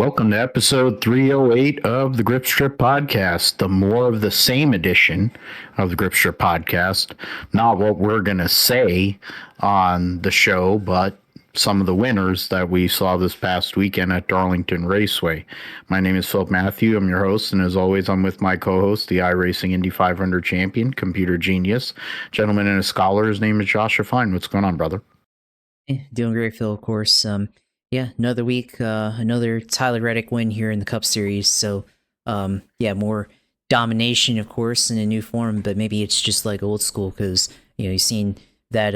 Welcome to episode 308 of the Grip Strip Podcast, the more of the same edition of the Grip Strip Podcast. Not what we're going to say on the show, but some of the winners that we saw this past weekend at Darlington Raceway. My name is Philip Matthew. I'm your host, and as always, I'm with my co-host, the iRacing Indy 500 champion, computer genius, gentleman and a scholar. His name is Joshua Fine. What's going on, brother? Doing great, Phil, of course. Another week, another Tyler Reddick win here in the Cup Series. So, more domination, of course, in a new form, but maybe it's just like old school because, you've seen that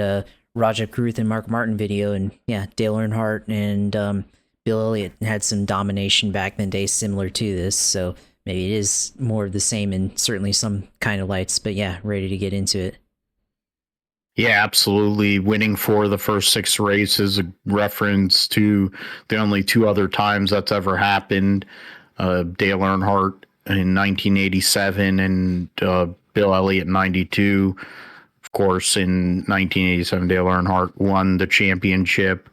Rajat Kruth and Mark Martin video, and Dale Earnhardt and Bill Elliott had some domination back in the day similar to this. So maybe it is more of the same and certainly some kind of lights, but ready to get into it. Yeah, absolutely. Winning for the first six races, a reference to the only two other times that's ever happened. Dale Earnhardt in 1987 and Bill Elliott in 92. Of course, in 1987, Dale Earnhardt won the championship.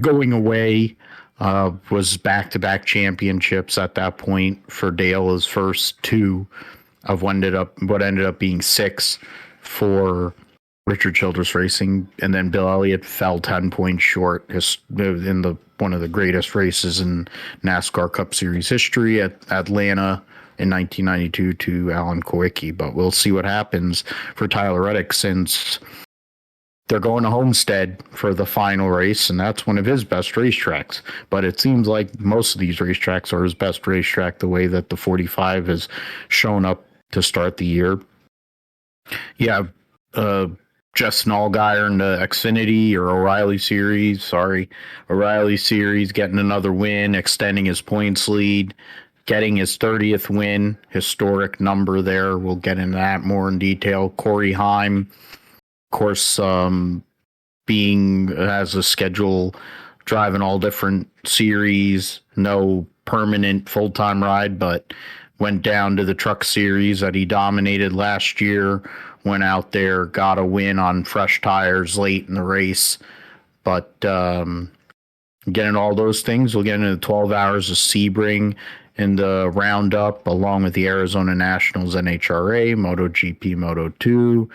Going away was back-to-back championships at that point for Dale, his first two of what ended up being six for Richard Childress Racing, and then Bill Elliott fell 10 points short in one of the greatest races in NASCAR Cup Series history at Atlanta in 1992 to Alan Kulwicki. But we'll see what happens for Tyler Reddick since they're going to Homestead for the final race, and that's one of his best racetracks. But it seems like most of these racetracks are his best racetrack, the way that the 45 has shown up to start the year. Justin Allgaier in the Xfinity or O'Reilly Series getting another win, extending his points lead, getting his 30th win, historic number there. We'll get into that more in detail. Corey Heim, of course, has a schedule driving all different series, no permanent full-time ride, but went down to the Truck Series that he dominated last year. Went out there, got a win on fresh tires late in the race. But getting all those things, we'll get into 12 hours of Sebring in the roundup, along with the Arizona Nationals NHRA, MotoGP, Moto2.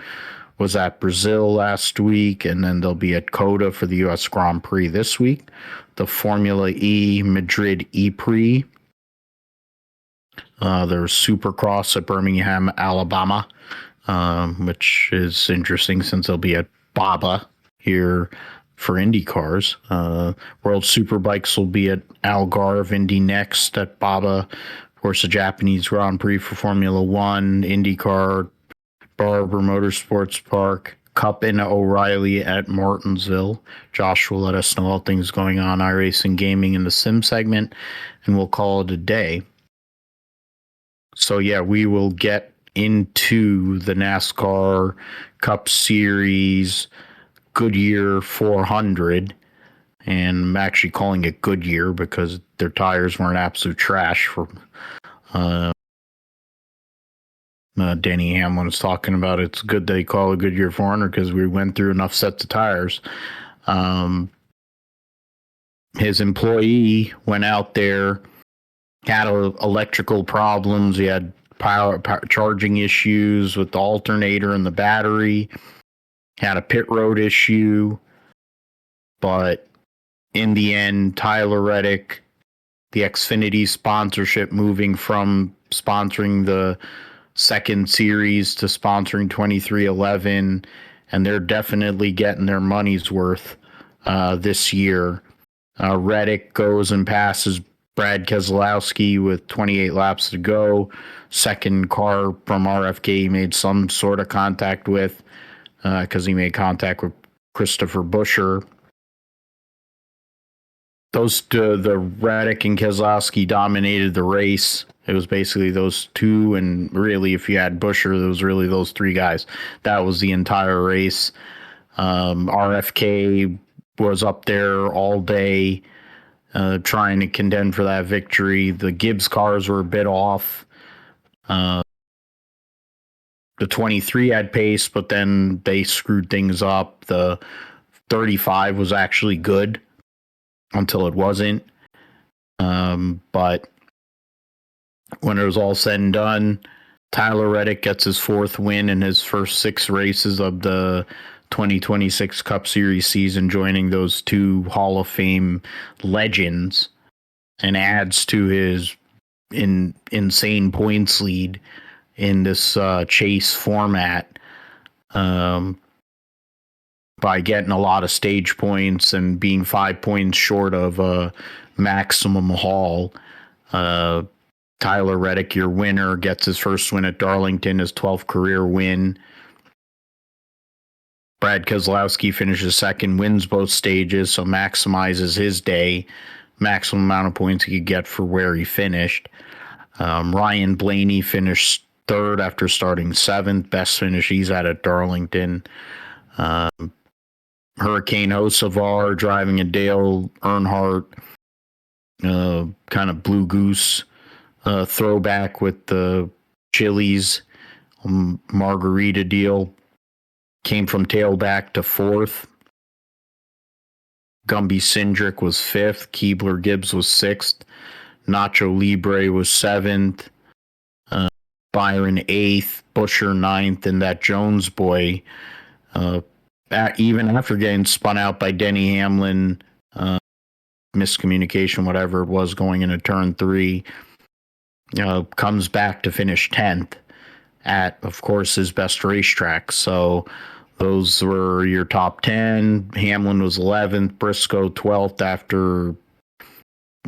Was at Brazil last week, and then they'll be at COTA for the U.S. Grand Prix this week. The Formula E Madrid E-Prix. There's Supercross at Birmingham, Alabama. Which is interesting since they'll be at BABA here for Indy cars. World Superbikes will be at Allgaier of Indy next at BABA. Of course, the Japanese Grand Prix for Formula One, IndyCar, Barber Motorsports Park, Cup in O'Reilly at Martinsville. Josh will let us know all things going on iRacing Gaming in the Sim segment, and we'll call it a day. So we will get into the NASCAR Cup Series Goodyear 400, and I'm actually calling it Goodyear because their tires weren't absolute trash. For Denny Hamlin was talking about it's good they call it Goodyear 400 because we went through enough sets of tires. His employee went out there, had electrical problems. He had power charging issues with the alternator and the battery, had a pit road issue, but in the end, Tyler Reddick, the Xfinity sponsorship moving from sponsoring the second series to sponsoring 2311, and they're definitely getting their money's worth this year. Reddick goes and passes Brad Keselowski with 28 laps to go. Second car from RFK he made some sort of contact with because he made contact with Christopher Buescher. The Reddick and Keselowski dominated the race. It was basically those two, and really, if you had Buescher, it was really those three guys. That was the entire race. RFK was up there all day trying to contend for that victory. The Gibbs cars were a bit off. The 23 had pace, but then they screwed things up. The 35 was actually good until it wasn't. But when it was all said and done, Tyler Reddick gets his 4th win in his first 6 races of the 2026 Cup Series season, joining those 2 Hall of Fame legends, and adds to his insane points lead in this chase format by getting a lot of stage points and being 5 points short of a maximum haul. Tyler Reddick, your winner, gets his first win at Darlington, his 12th career win. Brad Keselowski finishes second, wins both stages, so maximizes his day, maximum amount of points he could get for where he finished. Ryan Blaney finished third after starting 7th, best finish he's had at Darlington. Hurricane Hocevar driving a Dale Earnhardt kind of Blue Goose throwback with the Chili's margarita deal. Came from tailback to 4th. Gumby Cindric was 5th. Keebler Gibbs was 6th. Nacho Libre was 7th. Byron 8th. Busher 9th. And that Jones boy, even after getting spun out by Denny Hamlin, miscommunication, whatever it was, going into turn 3, comes back to finish 10th at, of course, his best racetrack. So those were your top 10. Hamlin was 11th, Briscoe 12th after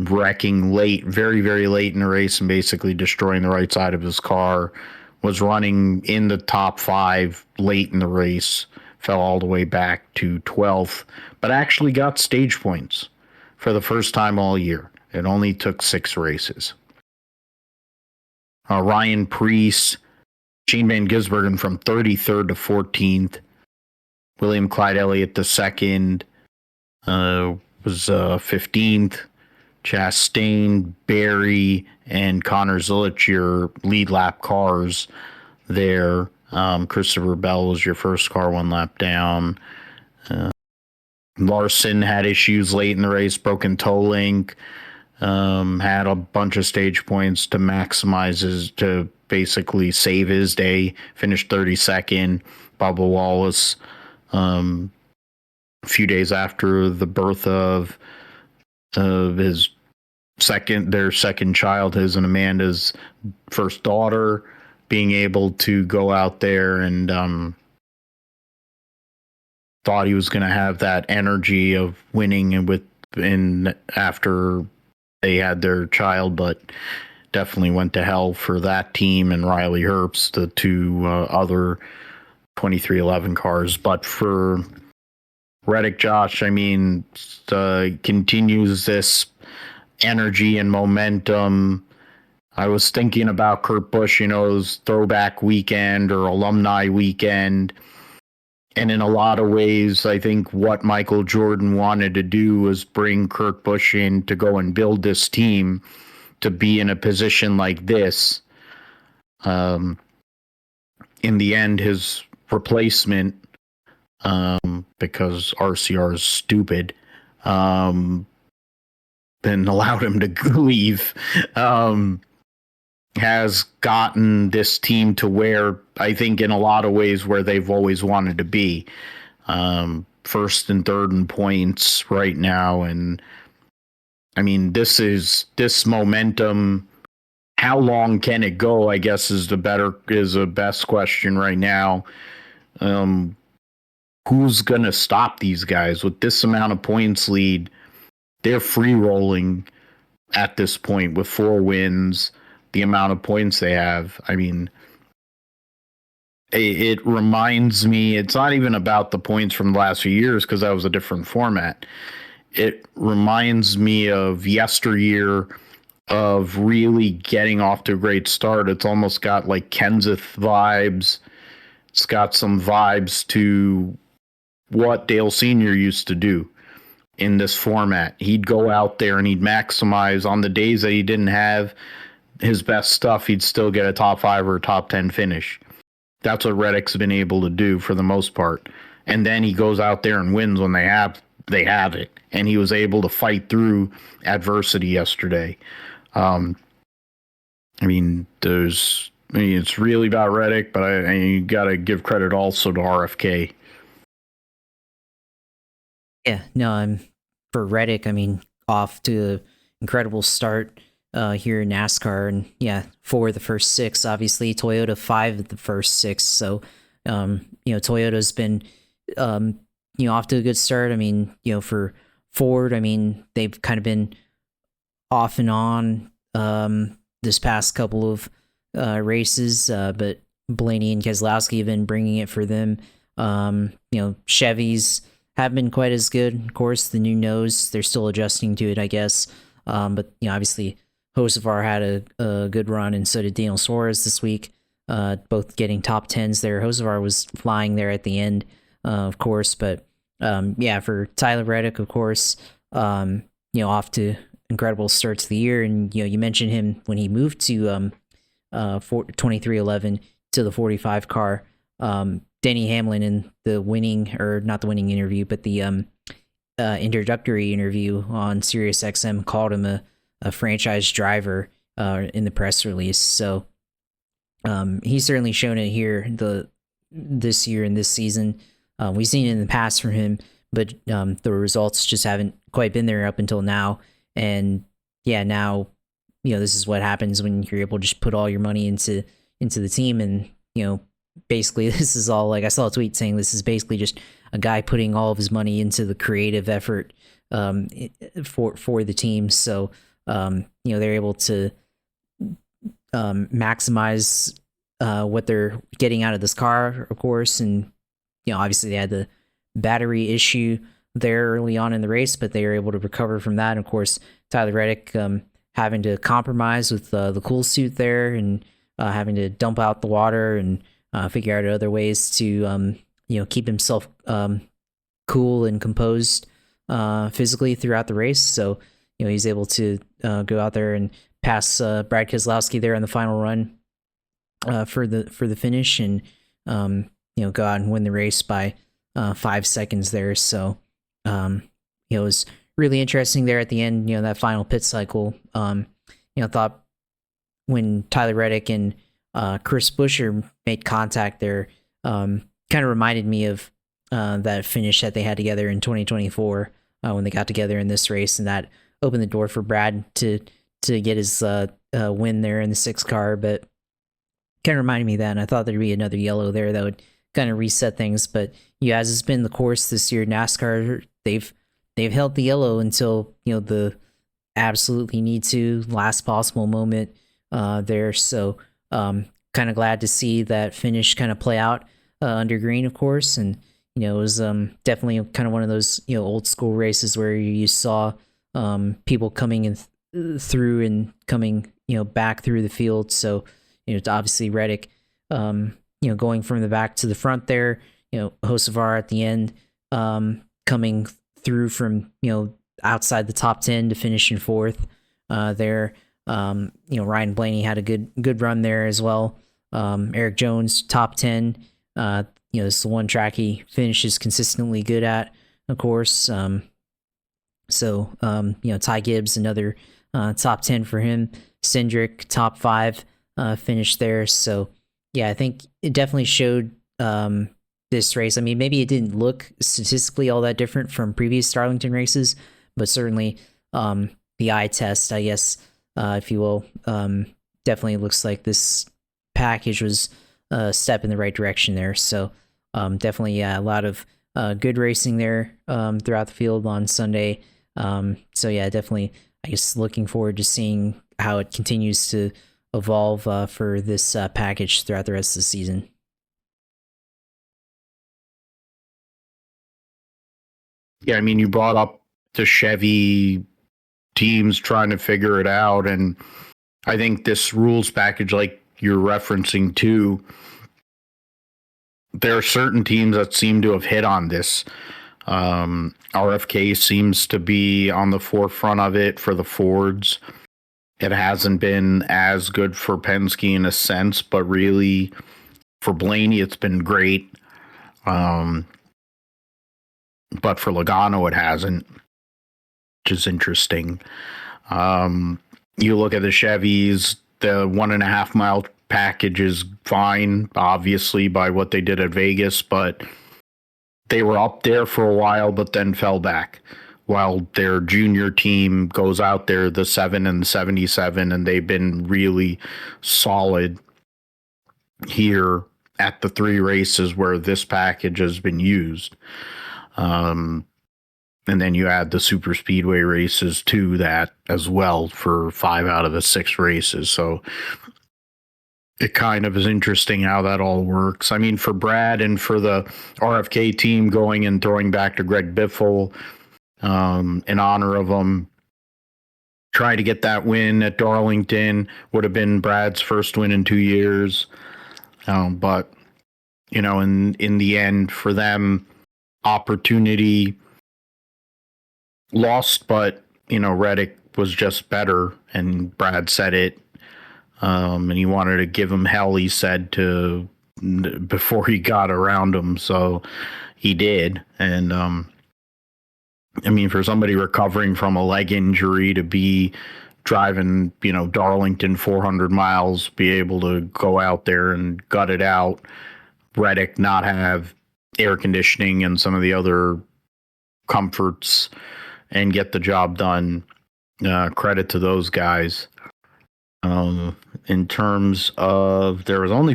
wrecking late, very, very late in the race and basically destroying the right side of his car. Was running in the top 5 late in the race, fell all the way back to 12th, but actually got stage points for the first time all year. It only took 6 races. Ryan Preece, Shane Van Gisbergen from 33rd to 14th. William Clyde Elliott II was 15th. Chastain, Barry, and Connor Zilic, your lead lap cars there. Christopher Bell was your first car 1 lap down. Larson had issues late in the race, broken toe link, had a bunch of stage points to maximize to basically save his day, finished 32nd. Bubba Wallace, a few days after the birth of his their second child, his and Amanda's first daughter, being able to go out there and thought he was going to have that energy of winning and after they had their child, but definitely went to hell for that team and Riley Herbst, the 2 other 2311 cars. But for Reddick, Josh, I mean, continues this energy and momentum. I was thinking about Kurt Busch, his throwback weekend or alumni weekend. And in a lot of ways, I think what Michael Jordan wanted to do was bring Kurt Busch in to go and build this team to be in a position like this. In the end, his replacement, because RCR is stupid, then allowed him to leave, has gotten this team to where I think in a lot of ways where they've always wanted to be. First and third in points right now. And I mean, this momentum, how long can it go, I guess is the best question right now. Who's going to stop these guys with this amount of points lead? They're free rolling at this point with 4 wins, the amount of points they have. I mean, it reminds me, it's not even about the points from the last few years because that was a different format. It reminds me of yesteryear, of really getting off to a great start. It's almost got like Kenseth vibes. It's got some vibes to what Dale Sr. used to do in this format. He'd go out there and he'd maximize on the days that he didn't have his best stuff. He'd still get a top 5 or a top 10 finish. That's what Reddick's been able to do for the most part. And then he goes out there and wins when they have they have it, and he was able to fight through adversity yesterday. It's really about Reddick, but you got to give credit also to RFK. Yeah, no, I'm for Reddick. I mean, off to an incredible start here in NASCAR, and yeah, 4 of the first 6. Obviously, Toyota 5 of the first 6. So, Toyota's been, off to a good start. I mean, for Ford, I mean, they've kind of been off and on this past couple of races, but Blaney and Keselowski have been bringing it for them. Chevys haven't been quite as good. Of course, the new nose, they're still adjusting to it, I guess. But obviously, Hocevar had a good run, and so did Daniel Suarez this week. Both getting top 10s there. Hocevar was flying there at the end, of course. But for Tyler Reddick, of course, off to incredible start to the year. And you mentioned him when he moved to 2311 to the 45 car. Denny Hamlin in the not the winning interview, but the introductory interview on SiriusXM called him a franchise driver in the press release. So he's certainly shown it here this year and this season. We've seen it in the past from him, but the results just haven't quite been there up until now. And now this is what happens when you're able to just put all your money into the team. And basically this is all, like, I saw a tweet saying this is basically just a guy putting all of his money into the creative effort for the team. So they're able to maximize what they're getting out of this car, of course. And obviously they had the battery issue there early on in the race, but they were able to recover from that. And of course, Tyler Reddick having to compromise with the cool suit there, and having to dump out the water and figure out other ways to keep himself cool and composed physically throughout the race. So he's able to go out there and pass Brad Keselowski there on the final run for the finish, and go out and win the race by 5 seconds there. So it was really interesting there at the end, that final pit cycle. Thought when Tyler Reddick and Chris Buescher made contact there, kind of reminded me of that finish that they had together in 2024 when they got together in this race, and that opened the door for Brad to get his win there in the 6 car. But kind of reminded me of that, and I thought there'd be another yellow there that would kind of reset things. But as it's been the course this year, NASCAR, they've held the yellow until the absolutely need to last possible moment there. So kind of glad to see that finish kind of play out under green, of course. And it was definitely kind of one of those old school races where you saw people coming in through and coming back through the field. So obviously Reddick going from the back to the front there, Hocevar at the end coming through from outside the top 10 to finish in 4th there. Ryan Blaney had a good run there as well. Eric Jones top 10. This is the one track he finishes consistently good at, of course. Ty Gibbs, another top 10 for him. Cindric top 5 finish there. So I think it definitely showed this race. I mean, maybe it didn't look statistically all that different from previous Darlington races, but certainly the eye test, I guess, if you will, definitely looks like this package was a step in the right direction there. So definitely a lot of good racing there throughout the field on Sunday. Definitely, I guess, looking forward to seeing how it continues to evolve for this package throughout the rest of the season. Yeah, I mean, you brought up the Chevy teams trying to figure it out, and I think this rules package, like you're referencing too, there are certain teams that seem to have hit on this. RFK seems to be on the forefront of it for the Fords. It hasn't been as good for Penske in a sense, but really for Blaney, it's been great. but for Logano, it hasn't, which is interesting. You look at the Chevys, the 1.5 mile package is fine, obviously, by what they did at Vegas, but they were up there for a while, but then fell back. While their junior team goes out there, the 7 and the 77, and they've been really solid here at the 3 races where this package has been used. And then you add the super speedway races to that as well for 5 out of the 6 races. So it kind of is interesting how that all works. I mean, for Brad and for the RFK team going and throwing back to Greg Biffle in honor of him, trying to get that win at Darlington would have been Brad's first win in 2 years. But, you know, in the end, for them, opportunity lost, but, you know, Reddick was just better, and Brad said it. And he wanted to give him hell, he said, before he got around him. So he did. And, I mean, for somebody recovering from a leg injury to be driving, you know, Darlington 400 miles, be able to go out there and gut it out, Reddick not have air conditioning and some of the other comforts and get the job done. Credit to those guys. In terms of, there was only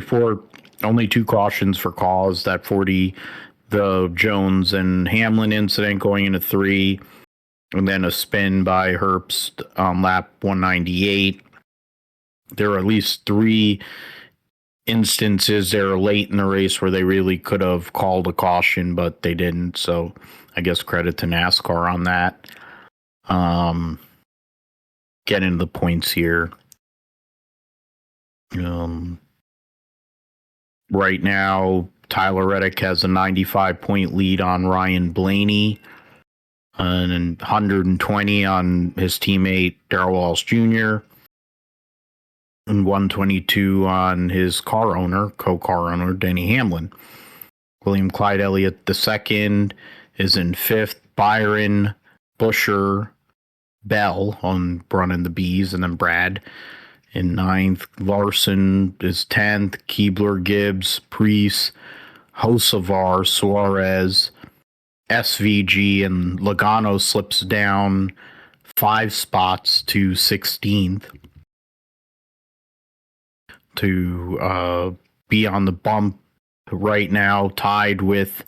2 cautions for cause, that 40, the Jones and Hamlin incident going into 3, and then a spin by Herbst on lap 198. There were at least 3 instances there late in the race where they really could have called a caution, but they didn't. So I guess credit to NASCAR on that. Get into the points here. Right now, Tyler Reddick has a 95-point lead on Ryan Blaney and 120 on his teammate Darrell Walsh Jr. and 122 on his co-car owner, Denny Hamlin. William Clyde Elliott II is in 5th. Byron, Busher, Bell on running the Bs, and then Brad in 9th. Larson is 10th. Keebler, Gibbs, Priest, Hocevar, Suarez, SVG, and Logano slips down 5 spots to 16th to be on the bump right now, tied with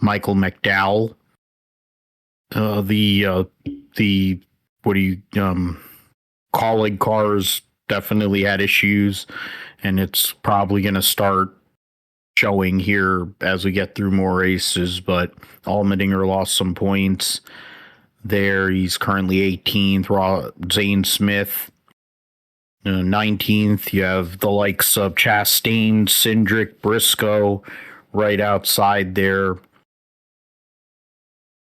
Michael McDowell. Colleague cars definitely had issues, and it's probably going to start showing here as we get through more races. But Allmendinger lost some points there. He's currently 18th. Zane Smith 19th. You have the likes of Chastain, Cindric, Briscoe right outside there.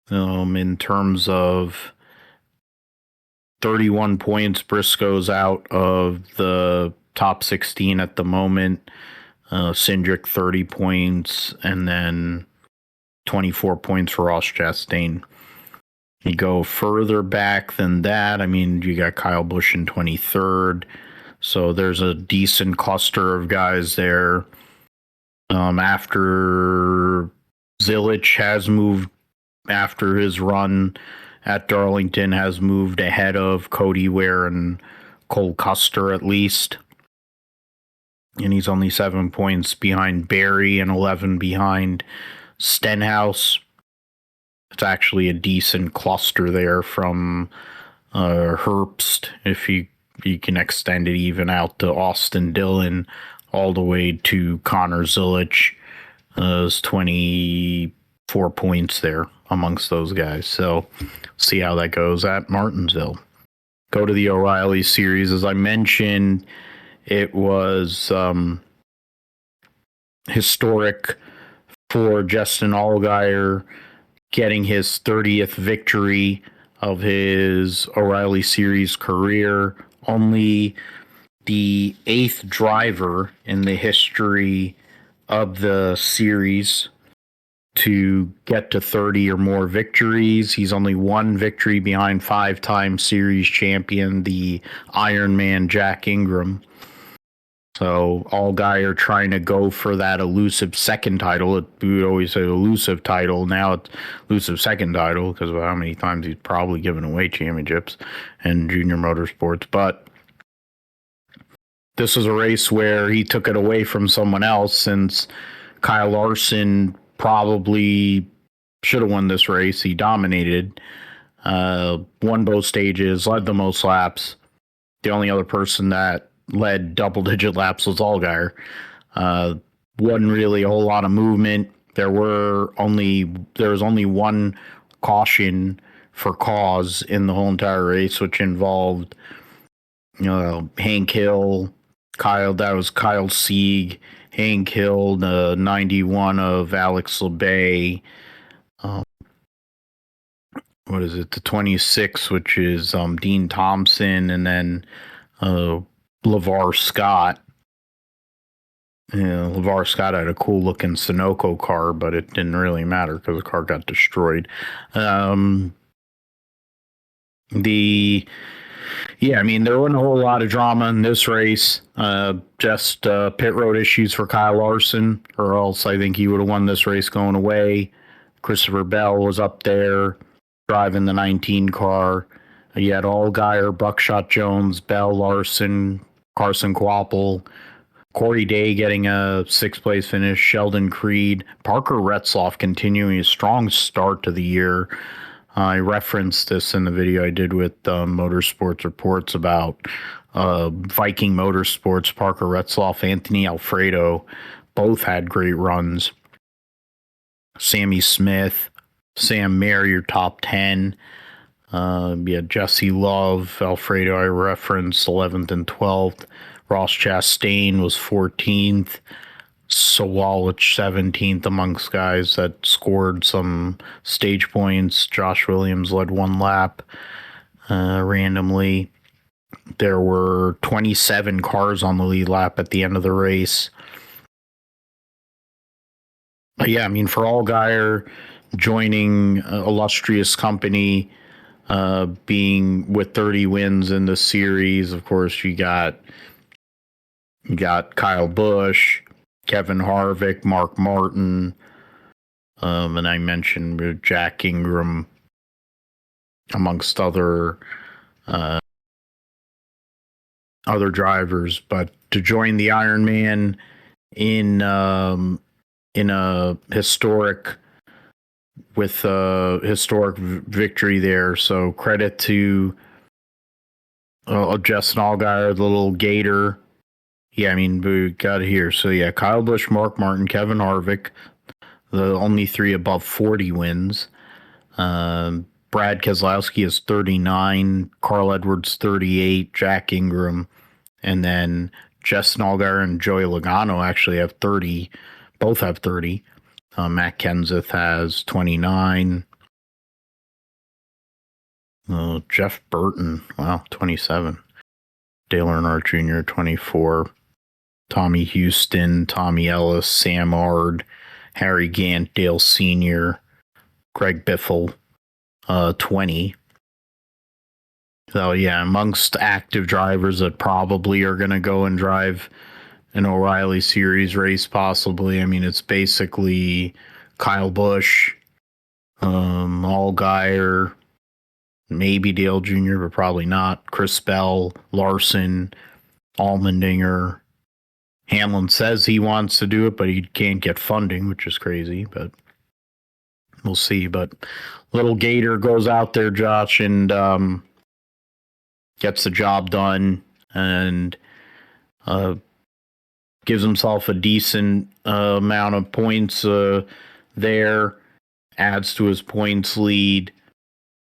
In terms of 31 points, Briscoe's out of the top 16 at the moment. Cindric 30 points, and then 24 points for Ross Chastain. You go further back than that, I mean, you got Kyle Busch in 23rd, so there's a decent cluster of guys there. After Zilich has moved, after his run at Darlington, has moved ahead of Cody Ware and Cole Custer at least. And he's only 7 points behind Barry and 11 behind Stenhouse. It's actually a decent cluster there from Herbst, if you can extend it even out to Austin Dillon, all the way to Connor Zilich. There's 24 points there amongst those guys. So see how that goes at Martinsville. Go to the O'Reilly Series. As I mentioned, it was historic for Justin Allgaier getting his 30th victory of his O'Reilly Series career. Only the 8th driver in the history of the series to get to 30 or more victories. He's only one victory behind 5-time series champion, the Ironman Jack Ingram. So Allgaier trying to go for that elusive second title. We would always say elusive title. Now it's elusive second title because of how many times he's probably given away championships in junior motorsports. But this was a race where he took it away from someone else, since Kyle Larson probably should have won this race. He dominated, won both stages, led the most laps. The only other person that led double-digit laps was Allgaier. Wasn't really a whole lot of movement. There was only one caution for cause in the whole entire race, which involved, Hank Hill, that was Kyle Sieg, Hank Hill, the 91 of Alex LeBay. What is it? The 26, which is Dean Thompson, and then LeVar Scott. LeVar Scott had a cool looking Sunoco car, but it didn't really matter because the car got destroyed. There wasn't a whole lot of drama in this race. Just pit road issues for Kyle Larson, or else I think he would have won this race going away. Christopher Bell was up there driving the 19 car. You had Allgaier, Buckshot Jones, Bell, Larson, Carson Kvapil, Corey Day getting a 6th place finish, Sheldon Creed, Parker Retzlaff continuing a strong start to the year. I referenced this in the video I did with Motorsports Reports about Viking Motorsports. Parker Retzlaff, Anthony Alfredo both had great runs. Sammy Smith, Sam Mayer, your top 10. Jesse Love, Alfredo, I referenced 11th and 12th. Ross Chastain was 14th. Sawalich 17th amongst guys that scored some stage points. Josh Williams led one lap randomly. There were 27 cars on the lead lap at the end of the race. But for Allgaier joining illustrious company, being with 30 wins in the series, of course, you got Kyle Busch, Kevin Harvick, Mark Martin, and I mentioned Jack Ingram, amongst other drivers. But to join the Ironman in a historic victory there, so credit to Justin Allgaier, the little Gator. We got it here. So, Kyle Busch, Mark Martin, Kevin Harvick, the only 3 above 40 wins. Brad Keselowski is 39, Carl Edwards 38, Jack Ingram, and then Justin Allgaier and Joey Logano actually have 30. Both have 30. Matt Kenseth has 29. Jeff Burton, 27. Dale Earnhardt Jr., 24. Tommy Houston, Tommy Ellis, Sam Ard, Harry Gant, Dale Sr., Greg Biffle, 20. So, amongst active drivers that probably are going to go and drive an O'Reilly Series race, possibly. It's basically Kyle Busch, Allgaier, maybe Dale Jr., but probably not. Chris Bell, Larson, Allmendinger. Hamlin says he wants to do it, but he can't get funding, which is crazy, but we'll see. But little Gator goes out there, Josh, and gets the job done, and gives himself a decent amount of points there, adds to his points lead,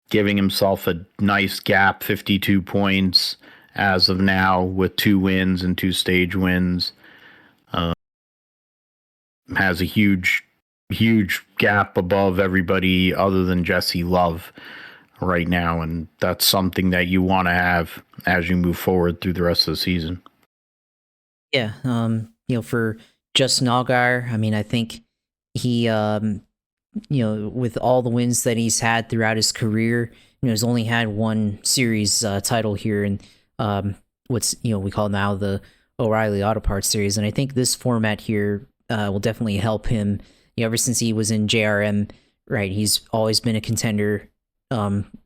giving himself a nice gap, 52 points as of now, with 2 wins and 2 stage wins. Has a huge gap above everybody other than Jesse Love right now, and that's something that you want to have as you move forward through the rest of the season. Yeah, for Justin Allgaier, I think he with all the wins that he's had throughout his career, he's only had one series title here, and what's we call now the O'Reilly Auto Parts Series. And I think this format here will definitely help him. Ever since he was in JRM, right, he's always been a contender,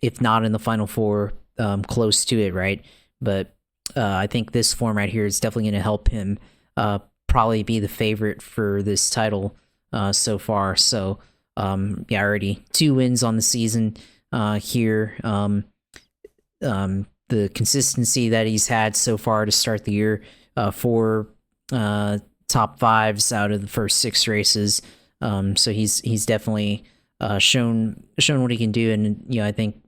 if not in the Final Four, close to it, right? But I think this format here is definitely going to help him probably be the favorite for this title so far. So already 2 wins on the season here. The consistency that he's had so far to start the year, 4 top 5s out of the first 6 races. So he's definitely shown what he can do, and I think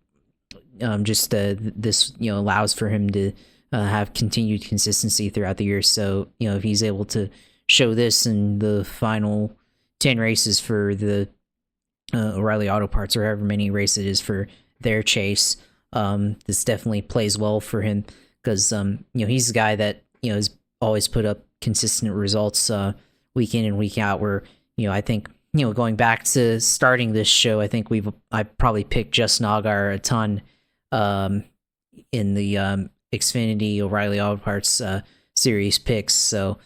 this allows for him to have continued consistency throughout the year. So if he's able to show this in the final 10 races for the O'Reilly Auto Parts, or however many races it is for their chase, this definitely plays well for him, because he's a guy that has always put up consistent results week in and week out, where I think going back to starting this show, I think I probably picked Justin Allgaier a ton in the Xfinity O'Reilly Auto Parts series picks. So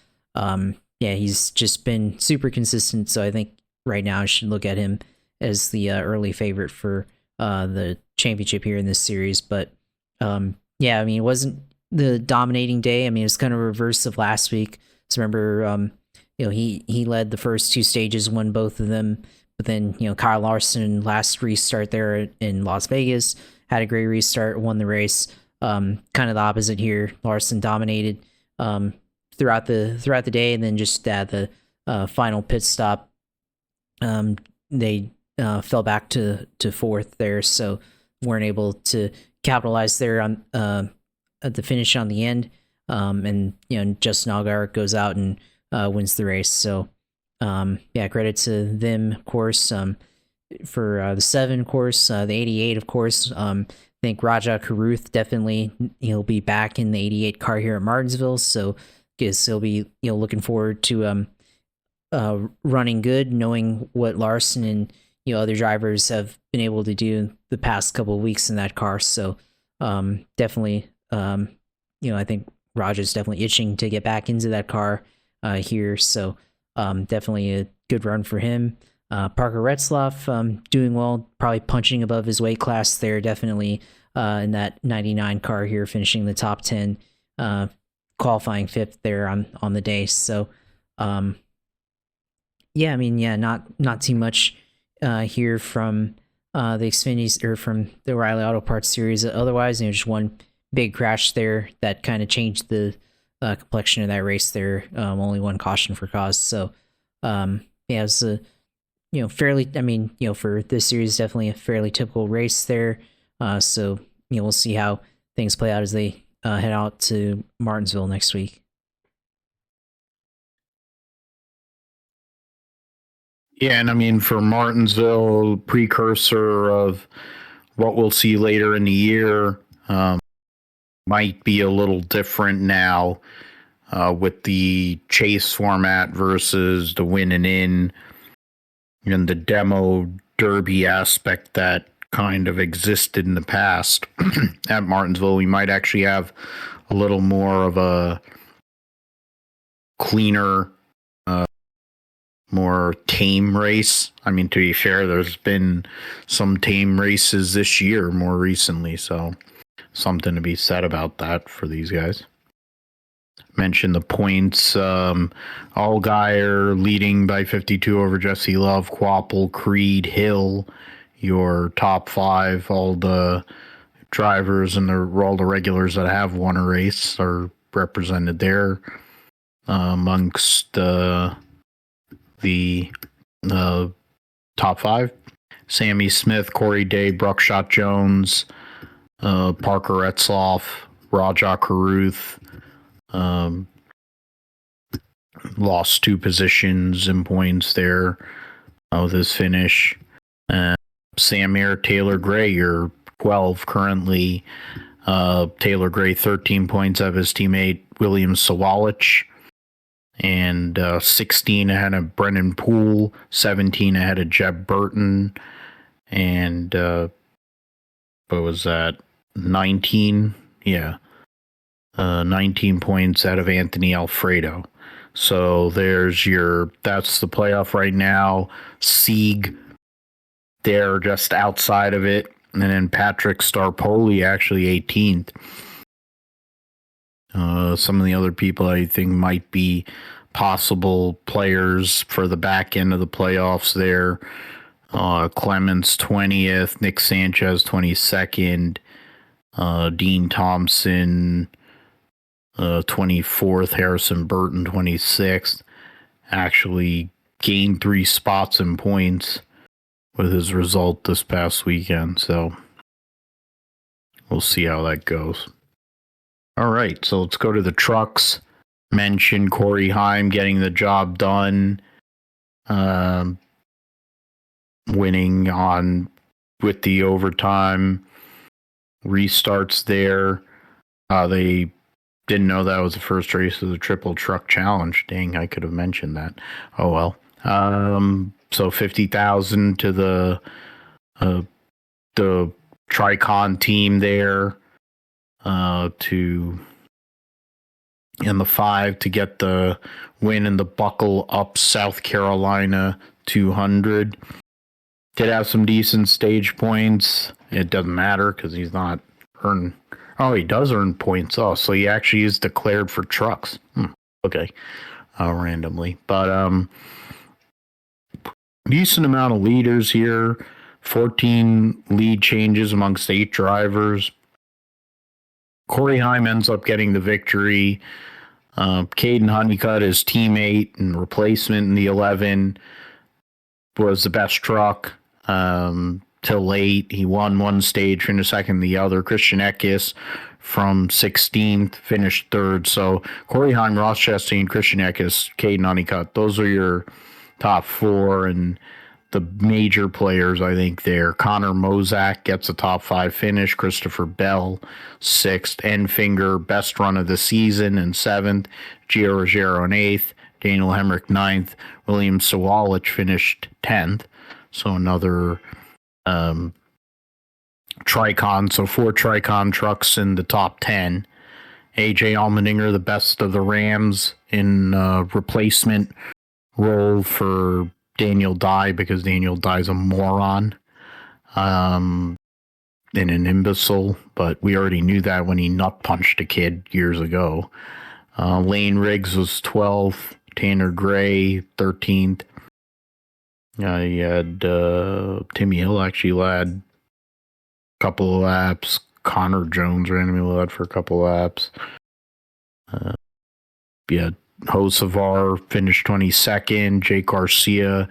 he's just been super consistent. So I think right now I should look at him as the early favorite for the championship here in this series. But it wasn't the dominating day. I mean, it's kind of a reverse of last week. So remember, he led the first 2 stages, won both of them. But then, Kyle Larson, last restart there in Las Vegas, had a great restart, won the race. Kind of the opposite here. Larson dominated throughout the day, and then just at the final pit stop, they fell back to 4th there, so weren't able to capitalize there on at the finish on the end. And Justin Allgaier goes out and wins the race. So credit to them, of course. For the 7 course, the 88, of course. I think Raja Caruth definitely he'll be back in the 88 car here at Martinsville, so guess he'll be looking forward to running good, knowing what Larson and other drivers have been able to do the past couple of weeks in that car. So definitely, I think Raja's definitely itching to get back into that car here. So definitely a good run for him. Parker Retzlaff doing well, probably punching above his weight class there, definitely in that 99 car here, finishing the top 10, qualifying 5th there on the day. So not too much here from the Xfinity or from the O'Reilly Auto Parts series. Otherwise, just one big crash there that kind of changed the complexion of that race there. Only one caution for cause. So it was a fairly, for this series, definitely a fairly typical race there. So, we'll see how things play out as they head out to Martinsville next week. Yeah, and for Martinsville, precursor of what we'll see later in the year, might be a little different now with the chase format versus the win and in, and the demo derby aspect that kind of existed in the past. At Martinsville, we might actually have a little more of a cleaner, more tame race. To be fair, there's been some tame races this year more recently, so something to be said about that for these guys. Mention the points. Allgaier leading by 52 over Jesse Love, Quapple, Creed, Hill, your top 5. All the drivers and all the regulars that have won a race are represented there amongst the top 5. Sammy Smith, Corey Day, Bruckshot Jones, Parker Retzlaff, Raja Caruth, lost 2 positions in points there with his finish. Samir Taylor Gray, you're 12 currently. Taylor Gray 13 points of his teammate William Sawalich. and 16 ahead of Brennan Poole, 17 ahead of Jeb Burton, and what was that? 19? Yeah. 19 points out of Anthony Alfredo. So that's the playoff right now. Sieg, they're just outside of it. And then Patrick Starpoli, actually 18th. Some of the other people I think might be possible players for the back end of the playoffs there. Clemens 20th, Nick Sanchez 22nd, Dean Thompson 24th, Harrison Burton 26th. Actually gained 3 spots in points with his result this past weekend. So we'll see how that goes. All right, so let's go to the trucks. Mentioned Corey Heim getting the job done. Winning on with the overtime restarts there. They didn't know that was the first race of the Triple Truck Challenge. Dang, I could have mentioned that. Oh well. So 50,000 to the Tricon team there. In the 5 to get the win in the Buckle Up South Carolina 200. Did have some decent stage points. It doesn't matter because he's not earning. Oh, he does earn points. Oh, so he actually is declared for trucks. Okay. Randomly. But decent amount of leaders here. 14 lead changes amongst 8 drivers. Corey Heim ends up getting the victory. Kayden Honeycutt, his teammate and replacement in the 11, was the best truck till late. He won one stage, finished second in the other. Christian Eckes from 16th finished third. So Corey Heim, Ross Chastain, Christian Eckes, Kayden Honeycutt, those are your top 4. And the major players, I think, there. Connor Mozak gets a top 5 finish. Christopher Bell, 6th. Enfinger, best run of the season, in 7th. Gio Ruggiero in 8th. Daniel Hemrick, 9th. William Sawalich finished 10th. So another Tricon. So 4 Tricon trucks in the top 10. AJ Allmendinger, the best of the Rams, in replacement role for Daniel Dye, because Daniel Dye's a moron and an imbecile, but we already knew that when he nut punched a kid years ago. Lane Riggs was 12th, Tanner Gray 13th. He had Timmy Hill actually led a couple of laps. Connor Jones randomly led for a couple of laps. Hocevar finished 22nd, Jake Garcia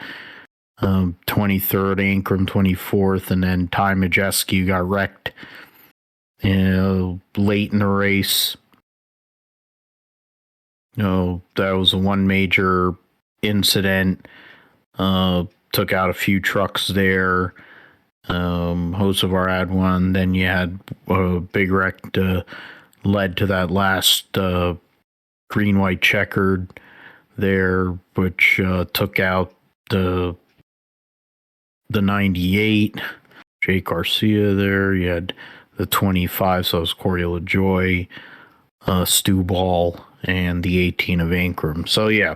23rd, Ankrum 24th, and then Ty Majeski got wrecked late in the race. That was the one major incident. Took out a few trucks there. Hocevar had one. Then you had a big wreck led to that last green-white checkered there, which took out the 98. Jake Garcia there. You had the 25, so it was Corey LaJoy, Stu Ball, and the 18 of Ankrum. So, yeah.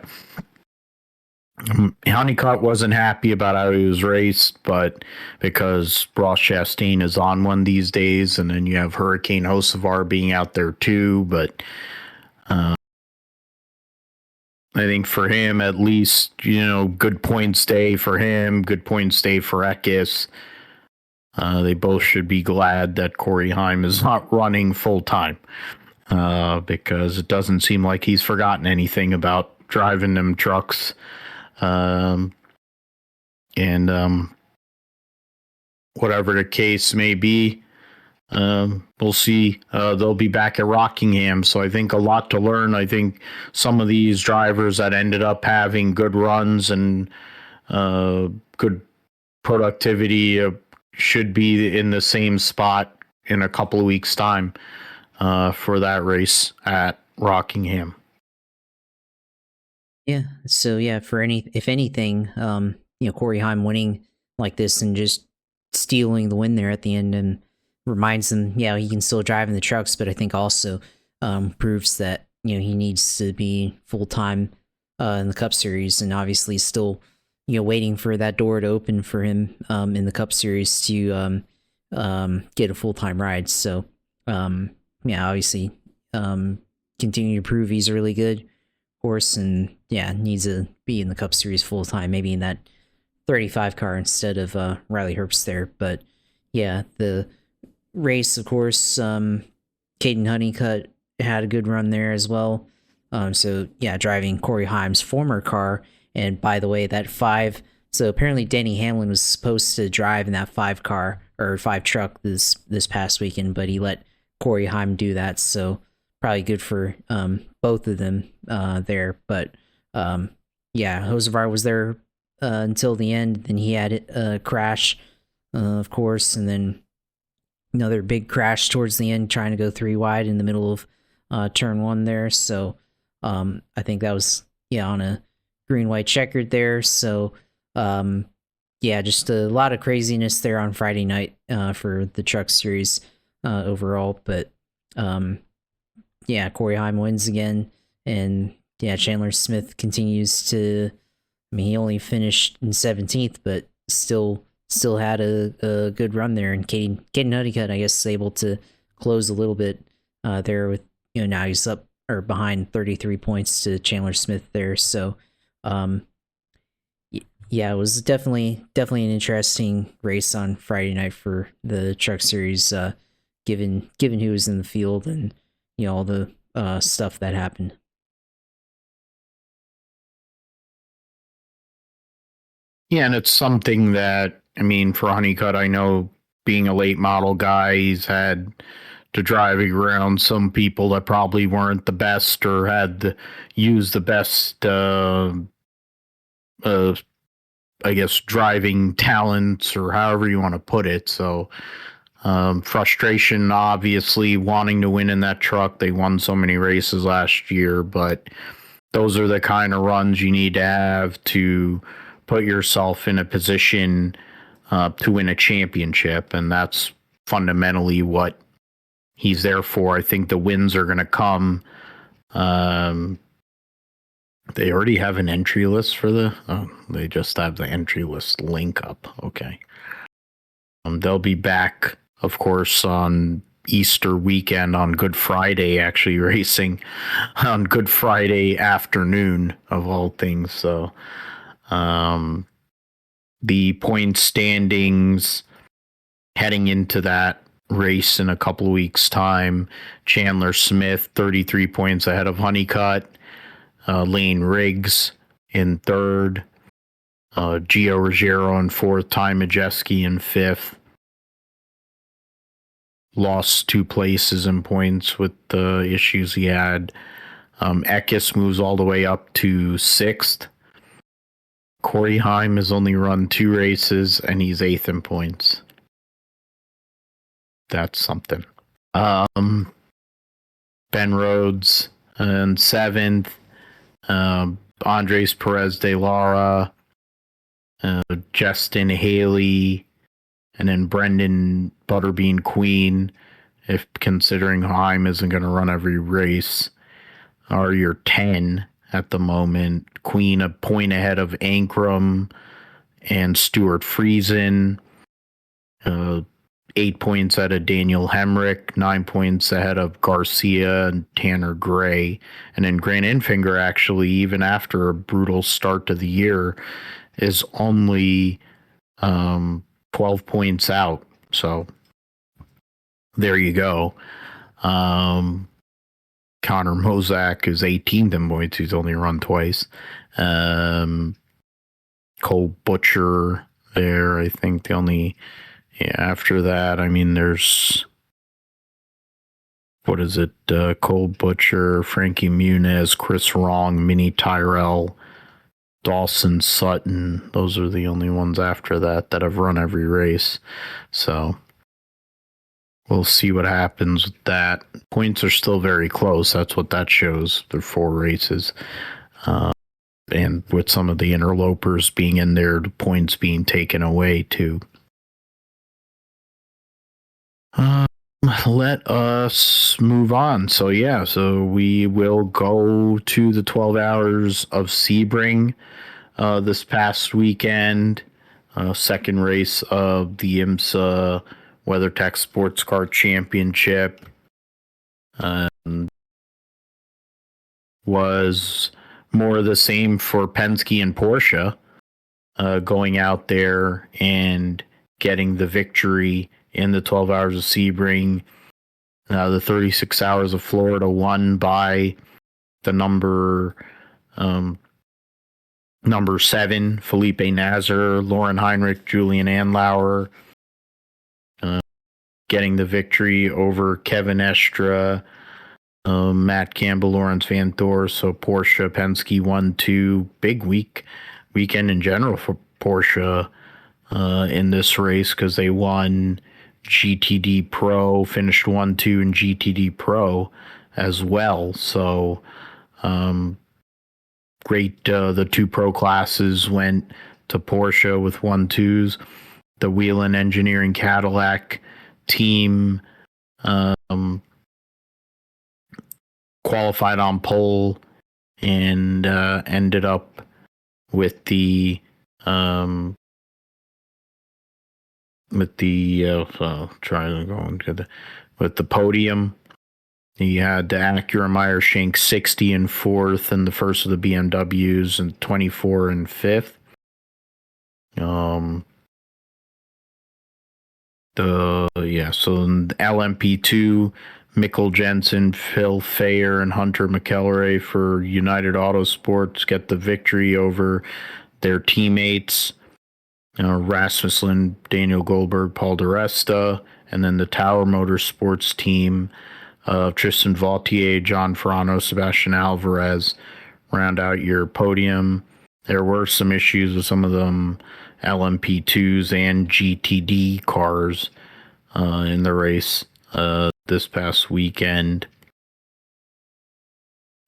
Honeycutt wasn't happy about how he was raced, but because Ross Chastain is on one these days, and then you have Hurricane Hocevar being out there too, but I think for him, at least, good points day for him, good points day for Eckes. They both should be glad that Corey Heim is not running full time, because it doesn't seem like he's forgotten anything about driving them trucks. Whatever the case may be, we'll see. They'll be back at Rockingham, so I think a lot to learn. I think some of these drivers that ended up having good runs and good productivity should be in the same spot in a couple of weeks' time for that race at Rockingham. Yeah. So yeah, if anything, Corey Heim winning like this and just stealing the win there at the end and reminds them, yeah, he can still drive in the trucks, but I think also proves that he needs to be full time in the Cup Series, and obviously still waiting for that door to open for him in the Cup Series to get a full time ride. So yeah, obviously continue to prove he's really good course, and yeah, needs to be in the Cup Series full time, maybe in that 35 car instead of Riley Herbst there. But yeah, the race, of course, Kayden Honeycutt had a good run there as well. So yeah, driving Corey Heim's former car, and by the way, that five. So apparently, Denny Hamlin was supposed to drive in that 5 car or 5 truck this past weekend, but he let Corey Heim do that. So probably good for both of them there. But yeah, Hosevar was there until the end. Then he had a crash, of course, and then another big crash towards the end, trying to go 3 wide in the middle of turn 1 there. So I think that was on a green white checkered there. So yeah, just a lot of craziness there on Friday night for the Truck Series overall. But yeah, Corey Heim wins again, and yeah, Chandler Smith continues to. I mean, he only finished in 17th, but still had a good run there. And Kayden Honeycutt, I guess, is able to close a little bit there with now he's up or behind 33 points to Chandler Smith there. So yeah, it was definitely an interesting race on Friday night for the Truck Series, given who was in the field and all the stuff that happened. Yeah, and it's something that, I mean, for Honeycutt, I know being a late model guy, he's had to driving around some people that probably weren't the best or had used the best, I guess, driving talents or however you want to put it. So frustration, obviously, wanting to win in that truck. They won so many races last year, but those are the kind of runs you need to have to put yourself in a position to win a championship, and that's fundamentally what he's there for. I think the wins are going to come. They already have an entry list for they just have the entry list link up. Okay. They'll be back, of course, on Easter weekend on Good Friday, actually racing on Good Friday afternoon of all things. So the point standings heading into that race in a couple of weeks' time, Chandler Smith 33 points ahead of Honeycutt, Lane Riggs in third, Gio Ruggiero in fourth, Ty Majeski in fifth. Lost 2 places in points with the issues he had. Eckes moves all the way up to sixth. Corey Heim has only run 2 races, and he's 8th in points. That's something. Ben Rhodes in 7th. Andres Perez de Lara. Justin Haley. And then Brendan Butterbean Queen, if considering Heim isn't going to run every race, are your 10 at the moment. Queen a point ahead of Ankrum and Stuart Friesen. 8 points ahead of Daniel Hemrick. 9 points ahead of Garcia and Tanner Gray. And then Grant Enfinger, actually, even after a brutal start to the year, is only 12 points out. So there you go. Connor Mozak is 18th in points. He's only run twice. Cole Butcher there. I think the only, after that, I mean, there's, what is it? Cole Butcher, Frankie Muniz, Chris Wrong, Minnie Tyrell, Dawson Sutton. Those are the only ones after that have run every race. So we'll see what happens with that. Points are still very close. That's what that shows. They're 4 races. and with some of the interlopers being in there, the points being taken away too. Let us move on. So we will go to the 12 hours of Sebring this past weekend. Second race of the IMSA WeatherTech Sports Car Championship. Was more of the same for Penske and Porsche, going out there and getting the victory in the 12 hours of Sebring. The 36 hours of Florida won by the number 7, Felipe Nasr, Lauren Heinrich, Julian Andlauer, getting the victory over Kevin Estra, Matt Campbell, Lawrence Van Thor. So Porsche, Penske 1-2. Big weekend in general for Porsche in this race, because they won GTD Pro, finished 1-2 in GTD Pro as well. So great. The 2 pro classes went to Porsche with 1-2s. The Whelen Engineering Cadillac team qualified on pole and ended up with the podium. He had the Acura Meyer Shank 60 in 4th, and the first of the BMWs, and 24 in 5th. So in LMP2, Mikkel Jensen, Phil Fayer, and Hunter McElroy for United Autosports get the victory over their teammates, Rasmus Lind, Daniel Goldberg, Paul DiResta, and then the Tower Motorsports team of Tristan Vautier, John Ferrano, Sebastian Alvarez round out your podium. There were some issues with some of them LMP2s and GTD cars in the race this past weekend.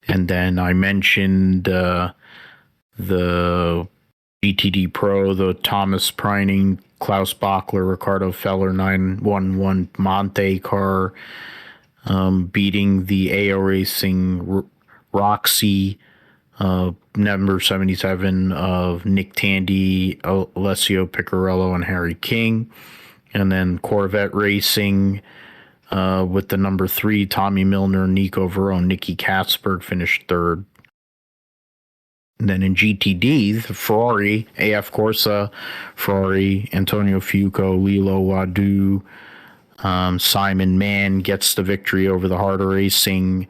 And then I mentioned the GTD Pro, the Thomas Preining, Klaus Bachler, Ricardo Feller 911 Monte car, beating the AO Racing Roxy, number 77 of Nick Tandy, Alessio Piccarello, and Harry King. And then Corvette Racing with the number 3, Tommy Milner, Nico Verone, Nicky Katzberg finished 3rd. And then in GTD, the Ferrari, AF Corsa, Ferrari, Antonio Fuoco, Lilo Wadu, Simon Mann gets the victory over the Harder Racing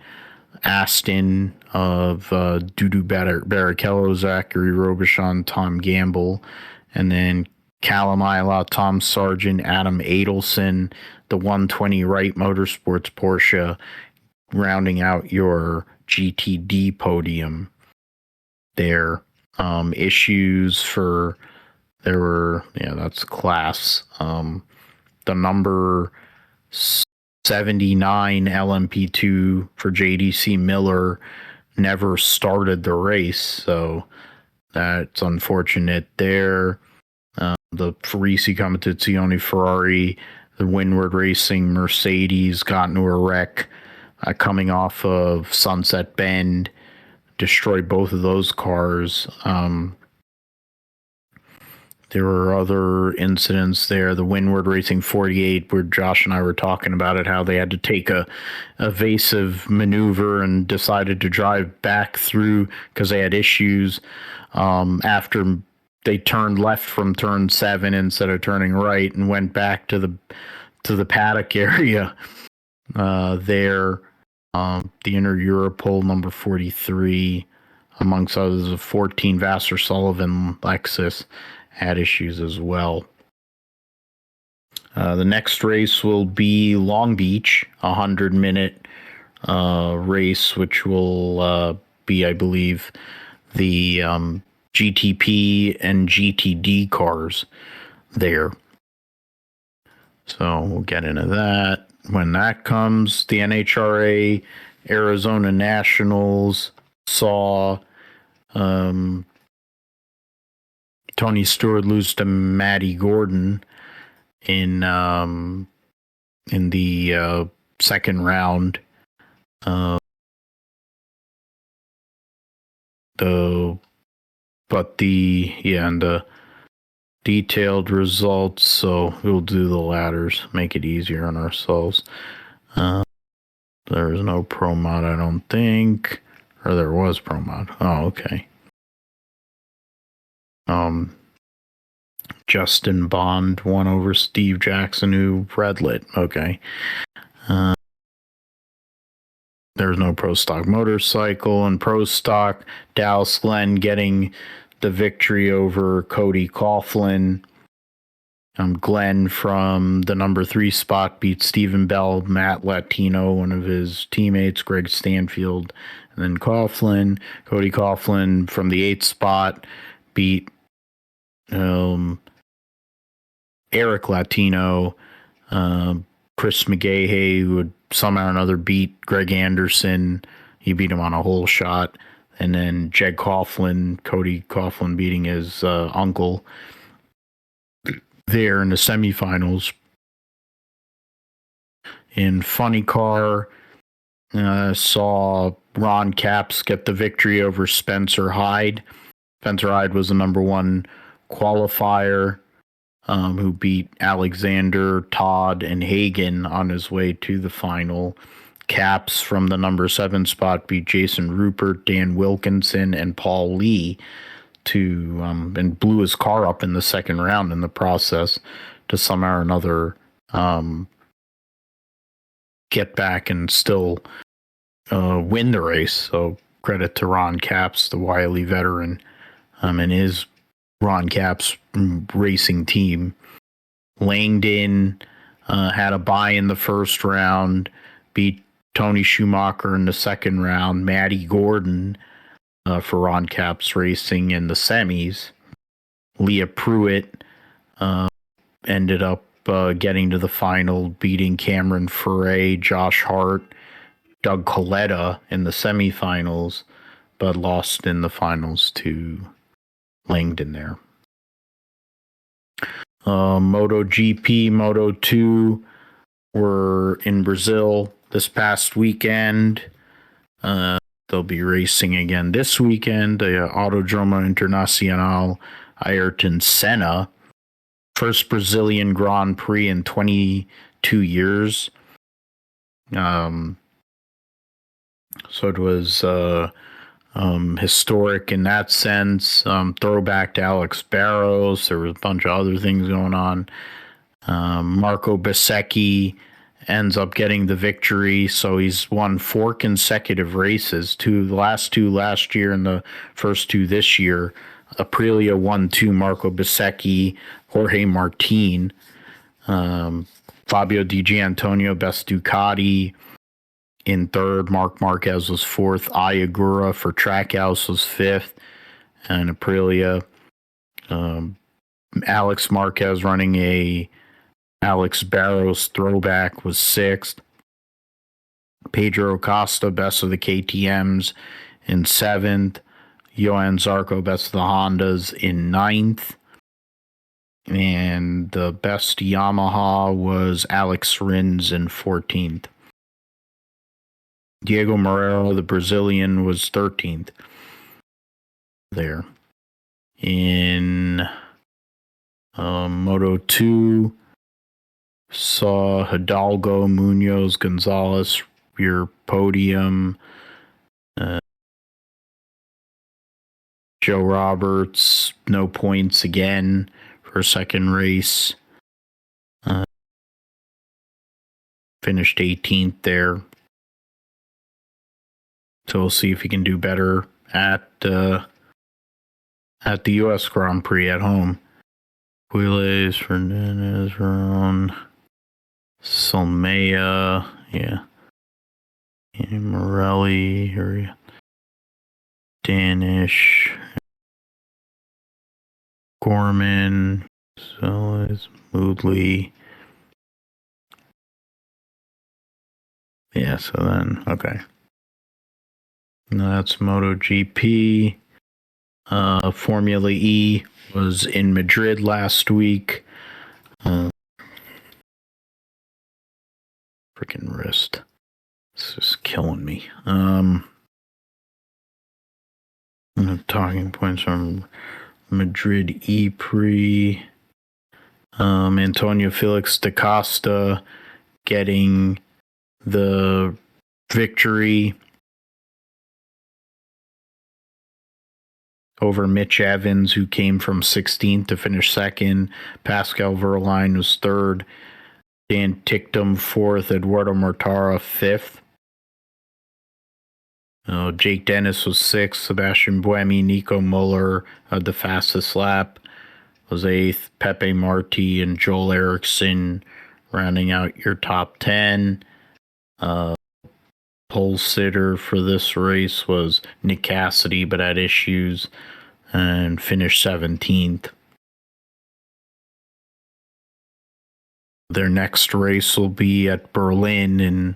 Aston of Dudu Barrichello, Zachary Robichon, Tom Gamble, and then Callum Isla, Tom Sargent, Adam Adelson, the 120 Wright Motorsports Porsche, rounding out your GTD podium there. Issues for that's class. The number 79 LMP2 for JDC Miller never started the race, so that's unfortunate there. The Risi Competizione Ferrari, the Windward Racing Mercedes got into a wreck coming off of Sunset Bend, destroyed both of those cars. There were other incidents there. The Windward Racing 48, where Josh and I were talking about it, how they had to take a evasive maneuver and decided to drive back through because they had issues after they turned left from turn 7 instead of turning right, and went back to the paddock area there. The Inner Europol number 43, amongst others, of 14 Vassar Sullivan Lexus had issues as well. The next race will be Long Beach, 100-minute race, which will be, I believe, the GTP and GTD cars there. So we'll get into that when that comes. The NHRA Arizona Nationals saw Tony Stewart lose to Matty Gordon in the second round. And the detailed results, so we'll do the ladders, make it easier on ourselves. There's no pro mod, I don't think, or there was pro mod. Oh, okay. Justin Bond won over Steve Jackson, who redlit. Okay. There's no pro stock motorcycle, and pro stock Dallas Glenn getting the victory over Cody Coughlin. Glenn from the number 3 spot beat Stephen Bell, Matt Latino, one of his teammates, Greg Stanfield, and then Cody Coughlin from the 8th spot beat Eric Latino, Chris McGahey, who would somehow or another beat Greg Anderson. He beat him on a hole shot. And then Cody Coughlin beating his uncle there in the semifinals. In Funny Car, saw Ron Capps get the victory over Spencer Hyde. Spencer Hyde was the number 1 qualifier, who beat Alexander, Todd, and Hagen on his way to the final. Capps from the number 7 spot beat Jason Rupert, Dan Wilkinson, and Paul Lee and blew his car up in the second round in the process to somehow or another get back and still win the race. So credit to Ron Capps, the wily veteran, and his Ron Capps racing team. Langdon had a bye in the first round, beat Tony Schumacher in the second round. Matty Gordon for Ron Capps Racing in the semis. Leah Pruitt ended up getting to the final, beating Cameron Ferre, Josh Hart, Doug Coletta in the semifinals, but lost in the finals to Langdon there. MotoGP, Moto2 were in Brazil this past weekend. They'll be racing again this weekend. The Autodromo Internacional Ayrton Senna. First Brazilian Grand Prix in 22 years. So it was historic in that sense. Throwback to Alex Barros. There was a bunch of other things going on. Marco Bezzecchi ends up getting the victory, so he's won 4 consecutive races. The last 2 last year and the first 2 this year. Aprilia won 2, Marco Bezzecchi, Jorge Martin, Fabio Di Gianantonio, best Ducati. In third, Marc Marquez was 4th. Ayagura for Trackhouse was 5th. And Aprilia, Alex Marquez running a Alex Barros Throwback was 6th. Pedro Acosta, best of the KTMs, in 7th. Johan Zarco, best of the Hondas, in 9th. And the best Yamaha was Alex Rins in 14th. Diego Moreira, the Brazilian, was 13th there. In Moto2, saw Hidalgo, Munoz, Gonzalez, your podium. Joe Roberts, no points again for second race. Finished 18th there. So we'll see if he can do better at the U.S. Grand Prix at home. Quiles, Fernandez, Ron, Solmeia, Morelli, Danish, Gorman, Sellers, Moodley. So then, okay. No, that's MotoGP. Formula E was in Madrid last week. Freaking wrist. It's just killing me. Talking points from Madrid E-Prix. Antonio Felix da Costa getting the victory over Mitch Evans, who came from 16th to finish second. Pascal Wehrlein was third. Dan Ticktum fourth. Eduardo Mortara fifth. Jake Dennis was sixth. Sebastian Buemi, Nico Muller had the fastest lap, was eighth. Pepe Marti and Joel Eriksson rounding out your top 10. Pole sitter for this race was Nick Cassidy, but had issues and finished 17th. Their next race will be at Berlin in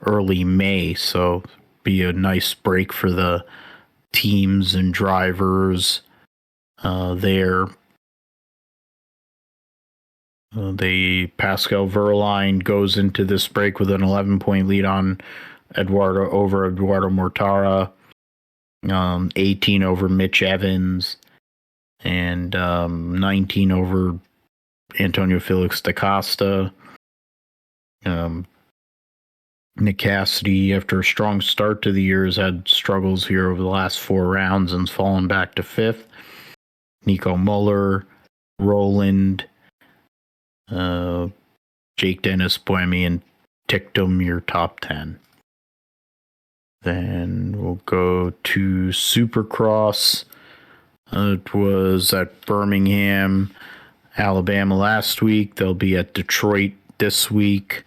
early May, so be a nice break for the teams and drivers there. Pascal Wehrlein goes into this break with an 11-point lead on Eduardo Mortara, 18 over Mitch Evans, and 19 over Antonio Felix da Costa. Nick Cassidy, after a strong start to the year, has had struggles here over the last 4 rounds and's fallen back to 5th. Nico Muller, Roland, Jake Dennis, Buemi, and Ticktum, your top 10. Then we'll go to Supercross. It was at Birmingham, Alabama last week. They'll be at Detroit this week.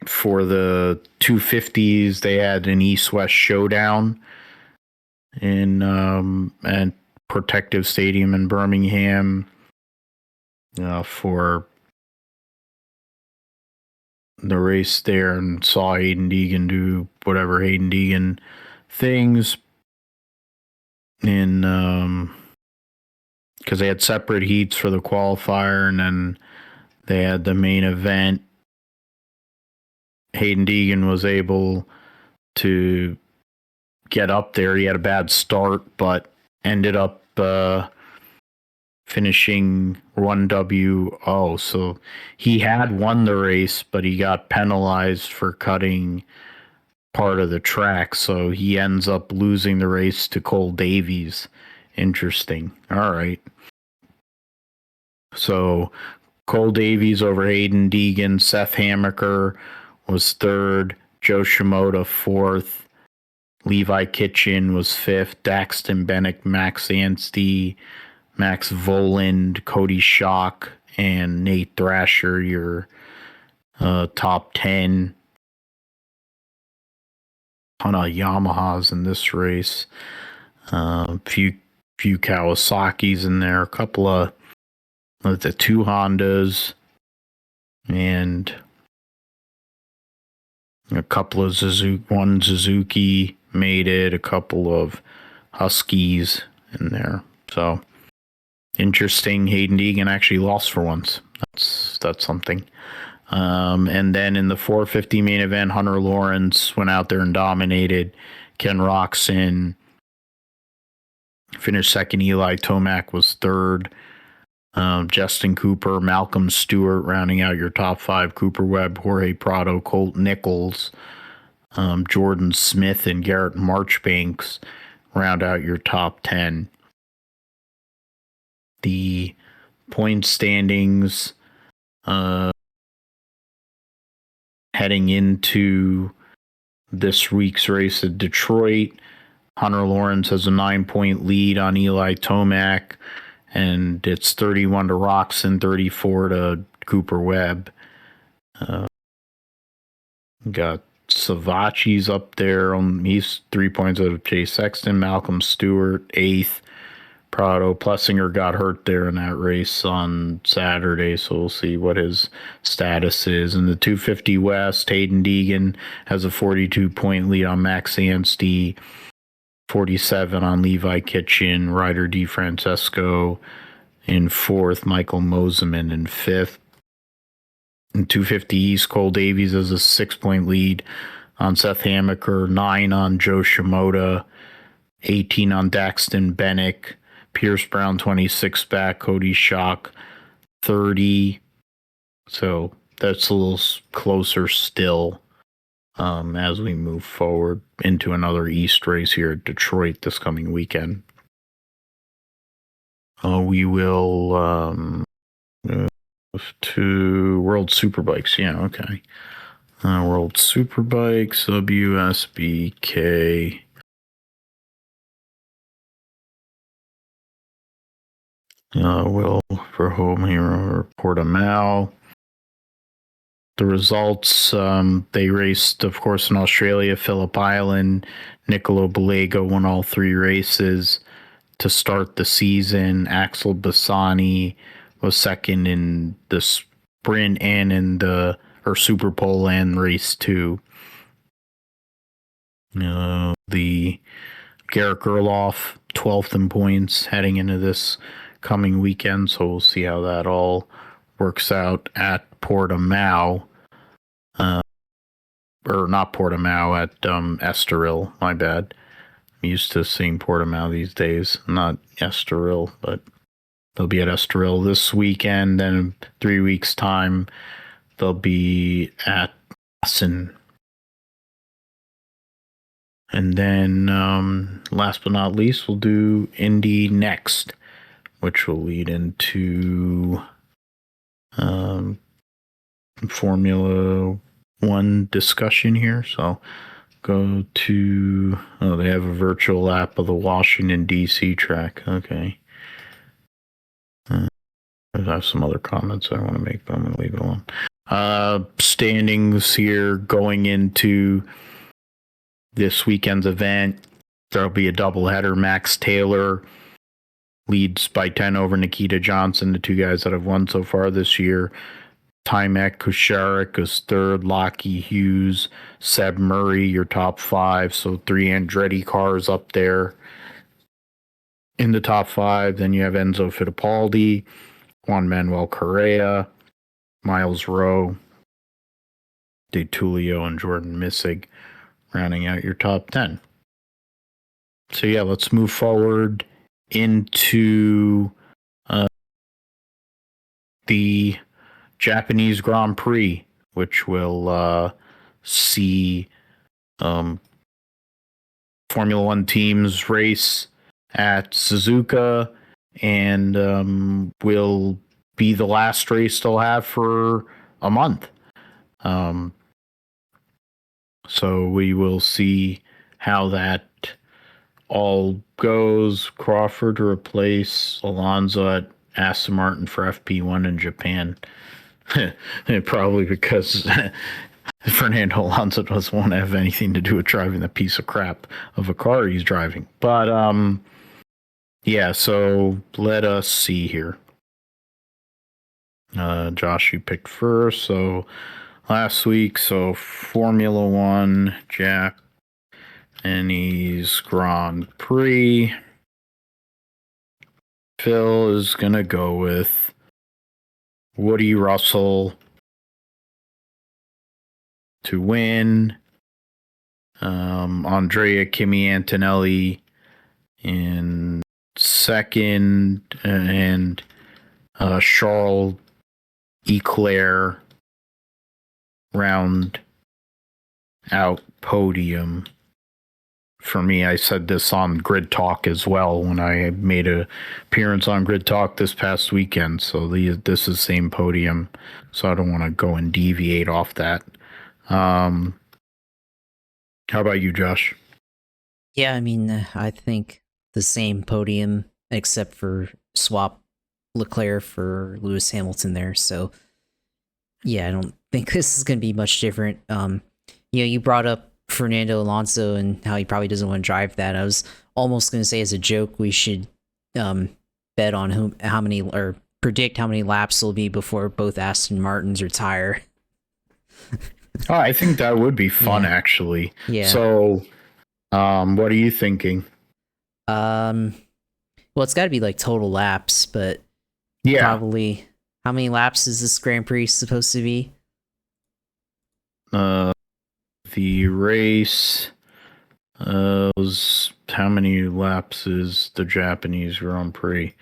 For the 250s, they had an East-West showdown in at Protective Stadium in Birmingham for the race there, and saw Hayden Deegan do whatever Hayden Deegan things in because they had separate heats for the qualifier, and then they had the main event. Hayden Deegan was able to get up there. He had a bad start, but ended up finishing 1-0. So he had won the race, but he got penalized for cutting part of the track. So he ends up losing the race to Cole Davies. Interesting. All right. So Cole Davies over Hayden Deegan. Seth Hammaker was third. Joe Shimoda fourth. Levi Kitchen was fifth. Daxton Bennett, Max Anstey, Max Voland, Cody Schock, and Nate Thrasher, your top 10. Ton of Yamahas in this race. Few Kawasaki's in there. A couple of the 2 Hondas, and a couple of Suzuki. One Suzuki made it. A couple of Huskies in there. So interesting. Hayden Deegan actually lost for once. That's something. And then in the 450 main event, Hunter Lawrence went out there and dominated. Ken Roczen finished second. Eli Tomac was third. Justin Cooper, Malcolm Stewart rounding out your top 5. Cooper Webb, Jorge Prado, Colt Nichols, Jordan Smith, and Garrett Marchbanks round out your top 10. The point standings heading into this week's race at Detroit. Hunter Lawrence has a 9-point lead on Eli Tomac, and it's 31 to Roczen, 34 to Cooper Webb. Got Savachi's up there. He's 3 points out of Chase Sexton. Malcolm Stewart, 8th. Prado Plessinger got hurt there in that race on Saturday, so we'll see what his status is. In the 250 West, Hayden Deegan has a 42-point lead on Max Anstey. 47 on Levi Kitchen, Ryder DeFrancesco in 4th, Michael Moseman in 5th. In 250 East, Cole Davies has a 6-point lead on Seth Hamaker, 9 on Joe Shimoda, 18 on Daxton Bennick, Pierce Brown 26 back, Cody Schock 30. So that's a little closer still as we move forward into another East race here at Detroit this coming weekend. We will to World Superbikes. Yeah, okay. World Superbikes, WSBK. Will for home hero Portimao. The results, they raced, of course, in Australia, Phillip Island. Nicolo Bellego won all 3 races to start the season. Axel Bassani was second in the sprint and in the Super Pole and race 2. The Garrett Gerloff 12th in points heading into this coming weekend, so we'll see how that all works out at Portimao. Or not Portimao, at Estoril, my bad. I'm used to seeing Portimao these days, not Estoril, but they'll be at Estoril this weekend. Then in 3 weeks' time, they'll be at Assen. And then last but not least, we'll do Indy next, which will lead into Formula One discussion here. So go to, they have a virtual lap of the Washington, D.C. track. Okay. I have some other comments I want to make, but I'm going to leave it alone. Standings here going into this weekend's event. There'll be a doubleheader. Max Taylor leads by 10 over Nikita Johnson, the 2 guys that have won so far this year. Tymek Kusharik is 3rd. Lockie Hughes, Seb Murray, your top 5. So 3 Andretti cars up there in the top 5. Then you have Enzo Fittipaldi, Juan Manuel Correa, Miles Rowe, De Tullio, and Jordan Missig rounding out your top 10. So yeah, let's move forward into the Japanese Grand Prix, which will see Formula One teams race at Suzuka, and will be the last race they'll have for a month. So we will see how that all goes. Crawford to replace Alonso at Aston Martin for FP1 in Japan. Probably because Fernando Alonso doesn't want to have anything to do with driving the piece of crap of a car he's driving. But yeah, so let us see here. Josh, you picked first. So last week, so Formula One, Japanese Grand Prix. Phil is going to go with Woody Russell to win. Andrea Kimi Antonelli in second, and Charles Leclerc round out podium. For me, I said this on Grid Talk as well when I made an appearance on Grid Talk this past weekend. So this is same podium, so I don't want to go and deviate off that. How about you, Josh? Yeah, I mean, I think the same podium, except for swap Leclerc for Lewis Hamilton there. So, yeah, I don't think this is going to be much different. You brought up Fernando Alonso and how he probably doesn't want to drive that. I was almost going to say as a joke we should bet on how many, or predict how many laps will be before both Aston Martins retire. Oh, I think that would be fun, actually. Yeah. So, what are you thinking? Well, it's got to be like total laps, but Yeah. probably how many laps is this Grand Prix supposed to be? The race was how many laps is the Japanese Grand Prix?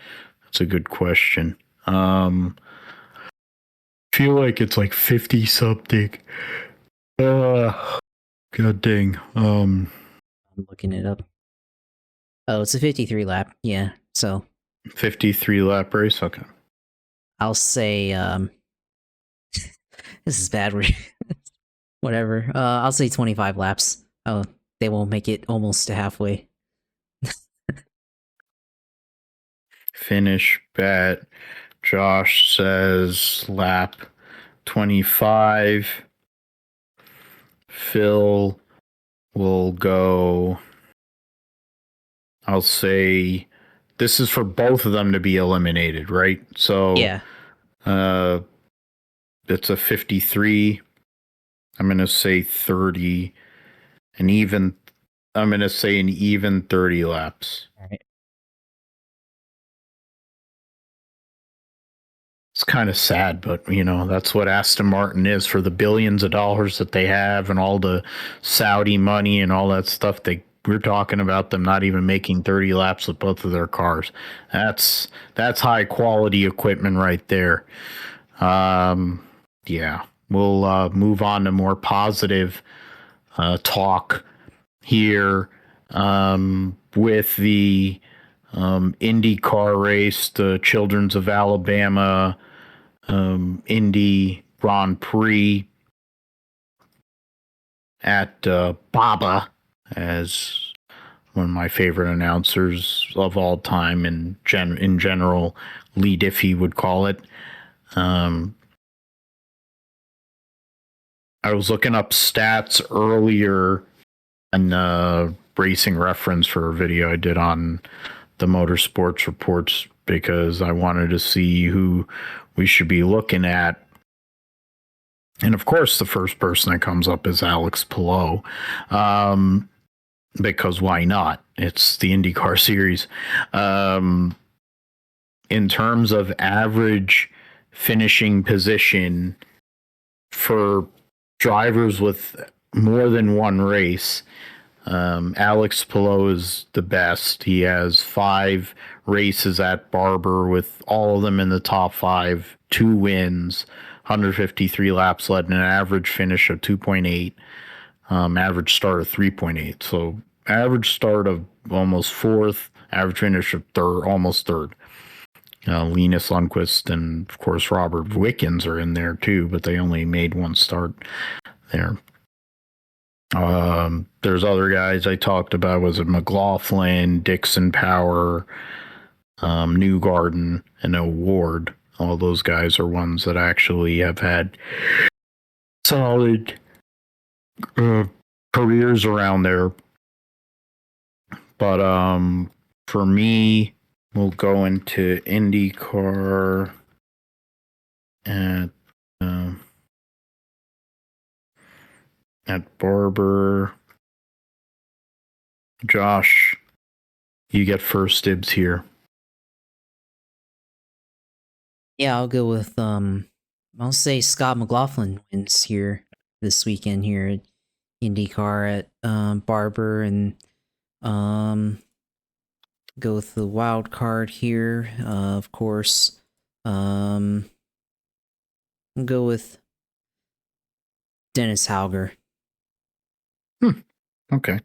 That's a good question. Feel like it's like 50 something. God dang. I'm looking it up. Oh, it's a 53 lap. Yeah. So 53 lap race. Okay. I'll say this is bad. Whatever. I'll say 25 laps. Oh, they won't make it almost to halfway. Finish bet. Josh says lap 25. Phil will go. I'll say this is for both of them to be eliminated, right? So Yeah. it's a 53. I'm going to say 30. I'm going to say an even 30 laps. All right. It's kind of sad, but that's what Aston Martin is for the billions of dollars that they have and all the Saudi money and all that stuff. We're talking about them not even making 30 laps with both of their cars. That's high quality equipment right there. Yeah, we'll move on to more positive talk here with the IndyCar race, the Children's of Alabama Indy Grand Prix at Baba, as one of my favorite announcers of all time, and in general, Lee Diffie would call it. I was looking up stats earlier and racing reference for a video I did on the Motorsports Reports because I wanted to see who we should be looking at. And of course, the first person that comes up is Alex Palou, because why not? It's the IndyCar series. In terms of average finishing position for drivers with more than one race, Alex Palou is the best. He has 5 races at Barber, with all of them in the top 5, 2 wins, 153 laps led, and an average finish of 2.8, average start of 3.8. So average start of almost 4th, average finish of almost 3rd. Linus Lundqvist and, of course, Robert Wickens are in there too, but they only made 1 start there. There's other guys I talked about. Was it McLaughlin, Dixon Power, Newgarden, and O'Ward? All those guys are ones that actually have had solid careers around there. But for me, we'll go into IndyCar at Barber. Josh, you get first dibs here. Yeah, I'll go with I'll say Scott McLaughlin wins here this weekend here at IndyCar at Barber, and go with the wild card here. Of course, I'll go with Dennis Hauger. Okay.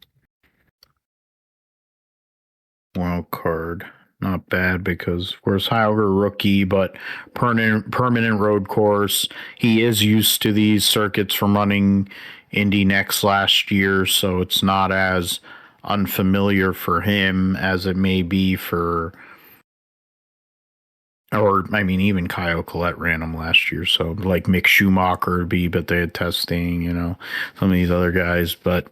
Wild card. Not bad because, of course, Hauger, rookie, but permanent road course. He is used to these circuits from running Indy Next last year, so it's not as unfamiliar for him as it may be for, or I mean, even Kyle Collette ran them last year, so like Mick Schumacher would be, but they had testing, some of these other guys, but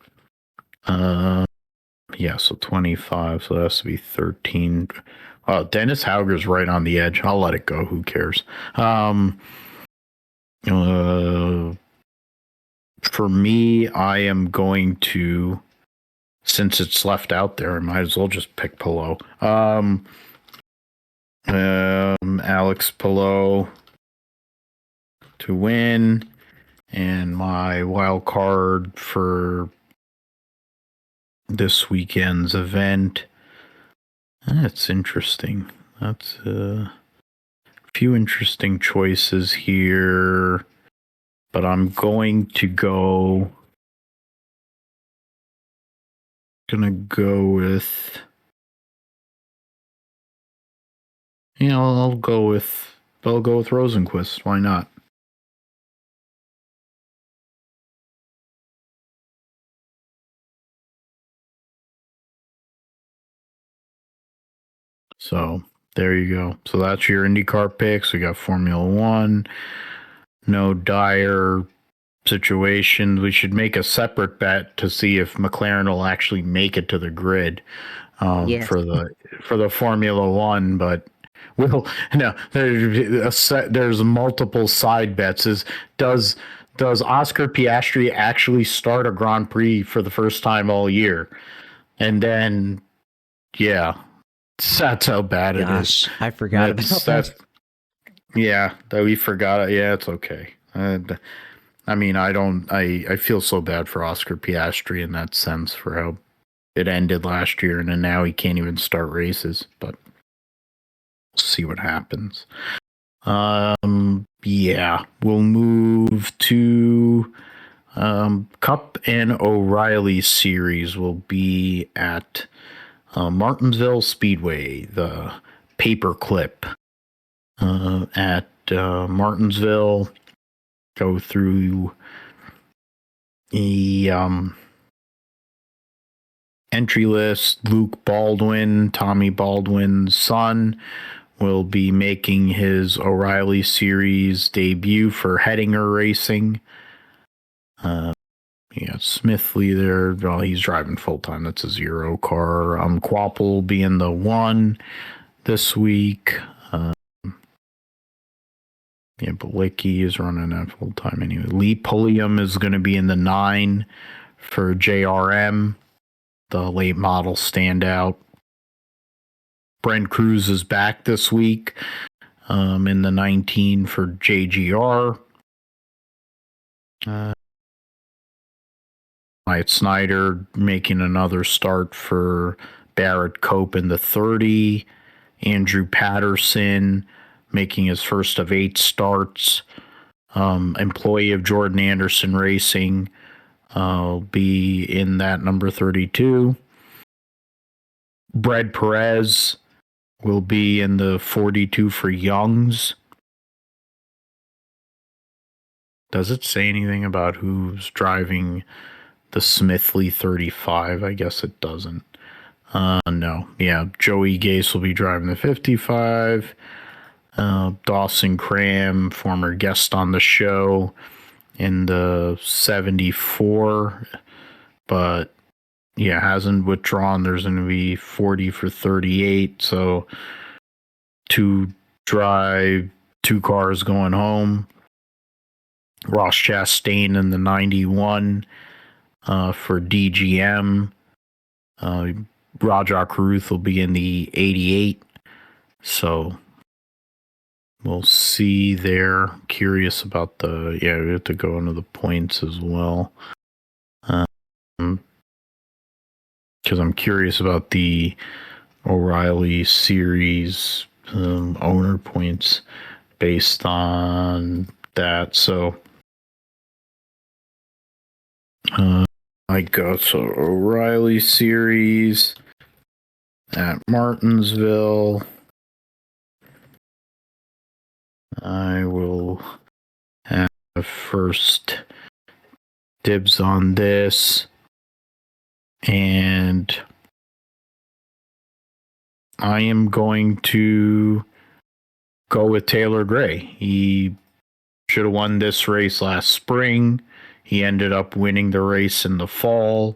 yeah, so 25, so that has to be 13. Dennis Hauger's right on the edge. I'll let it go. Who cares? For me, I am going to since it's left out there, I might as well just pick Pillow. Alex Pillow to win, and my wild card for this weekend's event. That's interesting. That's a few interesting choices here, but I'm going to go with, I'll go with Rosenquist. Why not? So there you go. So that's your IndyCar picks. We got Formula One. No dire situations. We should make a separate bet to see if McLaren will actually make it to the grid for the Formula One. But there's multiple side bets. Does Oscar Piastri actually start a Grand Prix for the first time all year? And then, that's how bad it is. I forgot about that. Yeah, that we forgot. Yeah, it's okay. I feel so bad for Oscar Piastri in that sense for how it ended last year, and then now he can't even start races. But we'll see what happens. We'll move to Cup and O'Reilly series will be at Martinsville Speedway, the paperclip at Martinsville. Go through the entry list. Luke Baldwin, Tommy Baldwin's son, will be making his O'Reilly Series debut for Hettinger Racing. Smithley there. Well, he's driving full time. That's a 0 car. Quapple will be in the 1 this week. Balicki is running that full time anyway. Lee Pulliam is going to be in the 9 for JRM, the late model standout. Brent Cruz is back this week in the 19 for JGR. Wyatt Snyder making another start for Barrett Cope in the 30. Andrew Patterson making his first of 8 starts. Employee of Jordan Anderson Racing will be in that number 32. Brad Perez will be in the 42 for Youngs. Does it say anything about who's driving the Smithley 35? I guess it doesn't. No. Yeah, Joey Gase will be driving the 55. Dawson Cram, former guest on the show, in the 74. But, hasn't withdrawn. There's going to be 40 for 38. So, 2 cars going home. Ross Chastain in the 91 for DGM. Rajah Caruth will be in the 88. So we'll see there. Curious about we have to go into the points as well. Because I'm curious about the O'Reilly Series owner points based on that. So O'Reilly Series at Martinsville. I will have first dibs on this, and I am going to go with Taylor Gray. He should have won this race last spring. He ended up winning the race in the fall.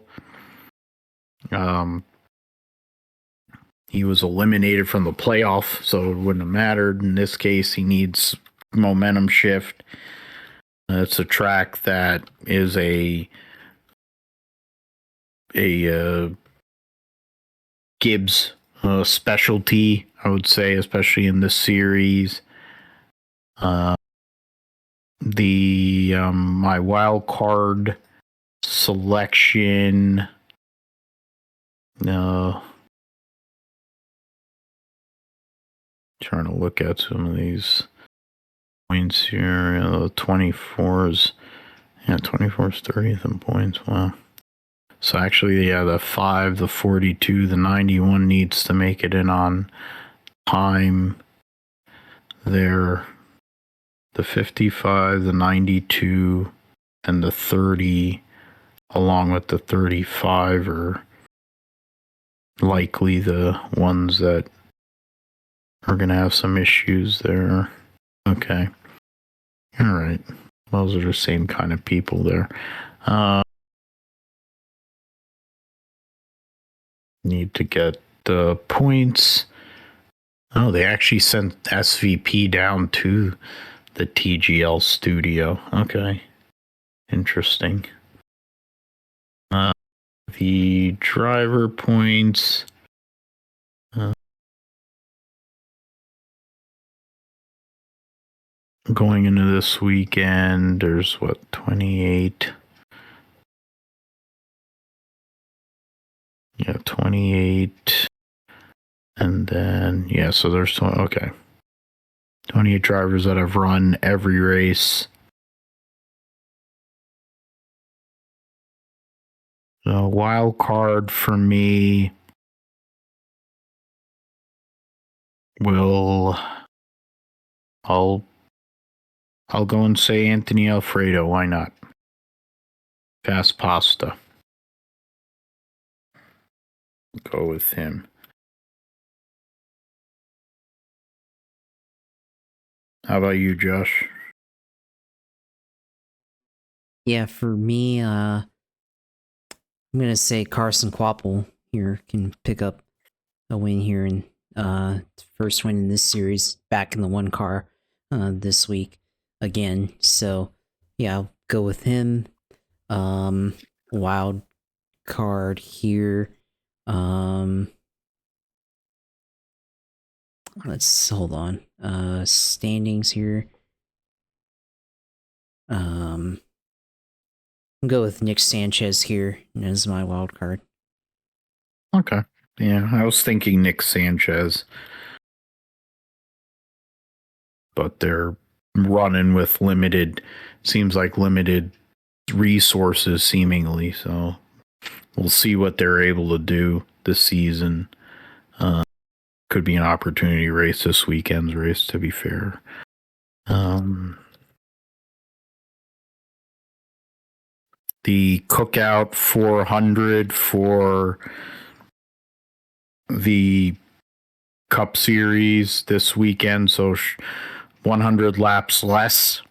He was eliminated from the playoff, so it wouldn't have mattered. In this case, he needs momentum shift. It's a track that is a a Gibbs specialty, I would say, especially in this series. My wild card selection. No. Trying to look at some of these points here. 24's. Yeah, 24's 30th in points. Wow. So actually, yeah, the 5, the 42, the 91 needs to make it in on time. There. The 55, the 92, and the 30, along with the 35, are likely the ones that are going to have some issues there. Okay. All right. Those are the same kind of people there. Need to get the points. Oh, they actually sent SVP down to the TGL studio. Okay. Interesting. The driver points. Going into this weekend, there's 28. Yeah, 28. And then, so there's 28 drivers that have run every race. The wild card for me I'll go and say Anthony Alfredo. Why not? Fast pasta. Go with him. How about you, Josh? Yeah, for me, I'm gonna say Carson Quapple here can pick up a win here and first win in this series back in the one car this week again. So yeah, I'll go with him. Wild card here. Let's hold on. Standings here. I'll go with Nick Sanchez here as my wild card. Okay. Yeah, I was thinking Nick Sanchez. But they're running with limited resources, seemingly. So we'll see what they're able to do this season. Could be an opportunity race this weekend's race, to be fair. The Cookout 400 for the Cup Series this weekend, so 100 laps less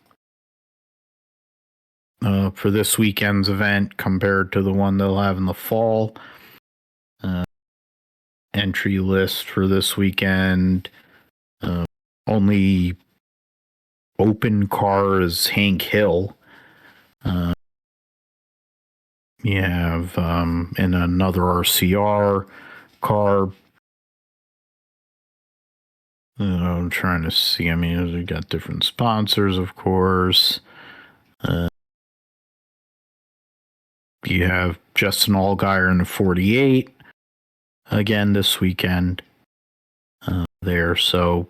for this weekend's event compared to the one they'll have in the fall. Entry list for this weekend. Only open car is Hank Hill. You have in another RCR car. I'm trying to see. I mean, we got different sponsors, of course. You have Justin Allgaier in the 48 again this weekend. There, so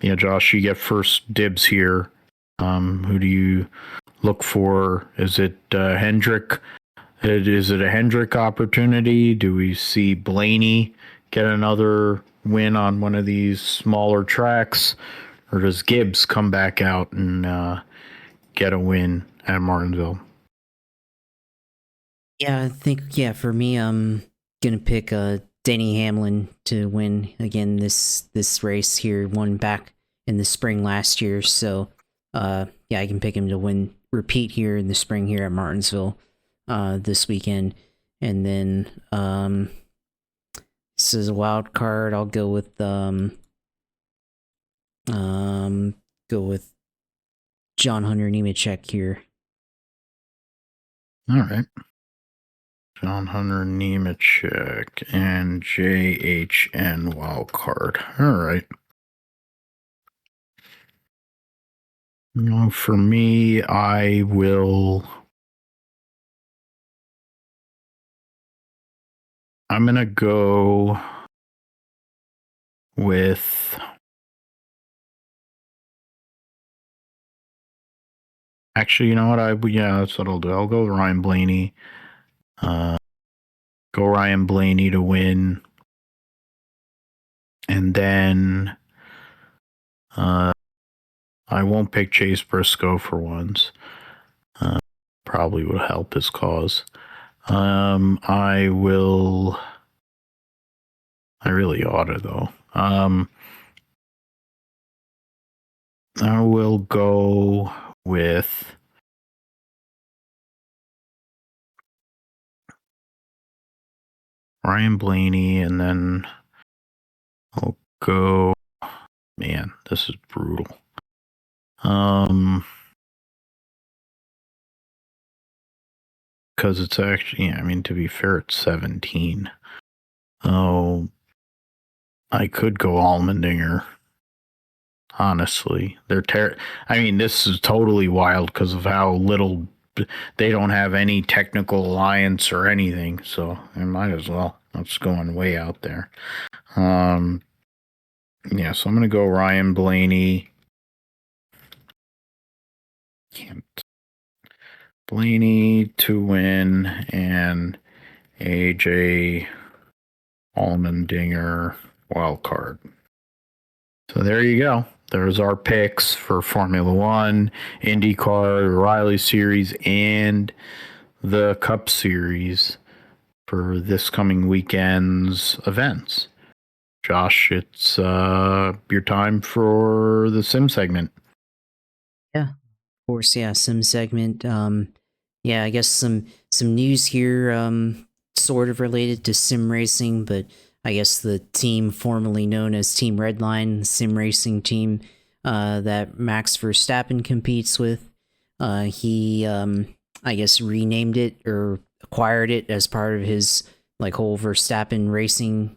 yeah, Josh, you get first dibs here. Who do you look for? Is it Hendrick? Is it a Hendrick opportunity? Do we see Blaney get another win on one of these smaller tracks? Or does Gibbs come back out and get a win at Martinsville? Yeah, I think, for me, I'm going to pick Denny Hamlin to win again this race here. Won back in the spring last year. So, I can pick him to repeat here in the spring here at Martinsville this weekend. And then, this is a wild card. I'll go with John Hunter Nemechek here. All right. John Hunter Nemechek and JHN wildcard. All right. For me, I'm going to go with, actually, you know what? That's what I'll do. I'll go Ryan Blaney. Go Ryan Blaney to win. And then I won't pick Chase Briscoe for once. Probably would help his cause. I really ought to, though. I will go with Ryan Blaney, and then I'll go. Man, this is brutal. Because it's actually, to be fair, it's 17. Oh, I could go Allmendinger. Honestly, this is totally wild because of how little they don't have any technical alliance or anything. So I might as well. That's going way out there. So I'm gonna go Ryan Blaney. Blaney to win and AJ Allmendinger wild card. So there you go. There's our picks for Formula One, IndyCar, Riley Series, and the Cup Series for this coming weekend's events. Josh, it's your time for the sim segment. Yeah, of course. Yeah, sim segment. I guess some news here, sort of related to sim racing, but I guess the team formerly known as Team Redline, sim racing team that Max Verstappen competes with. He, I guess, renamed it or acquired it as part of his whole Verstappen racing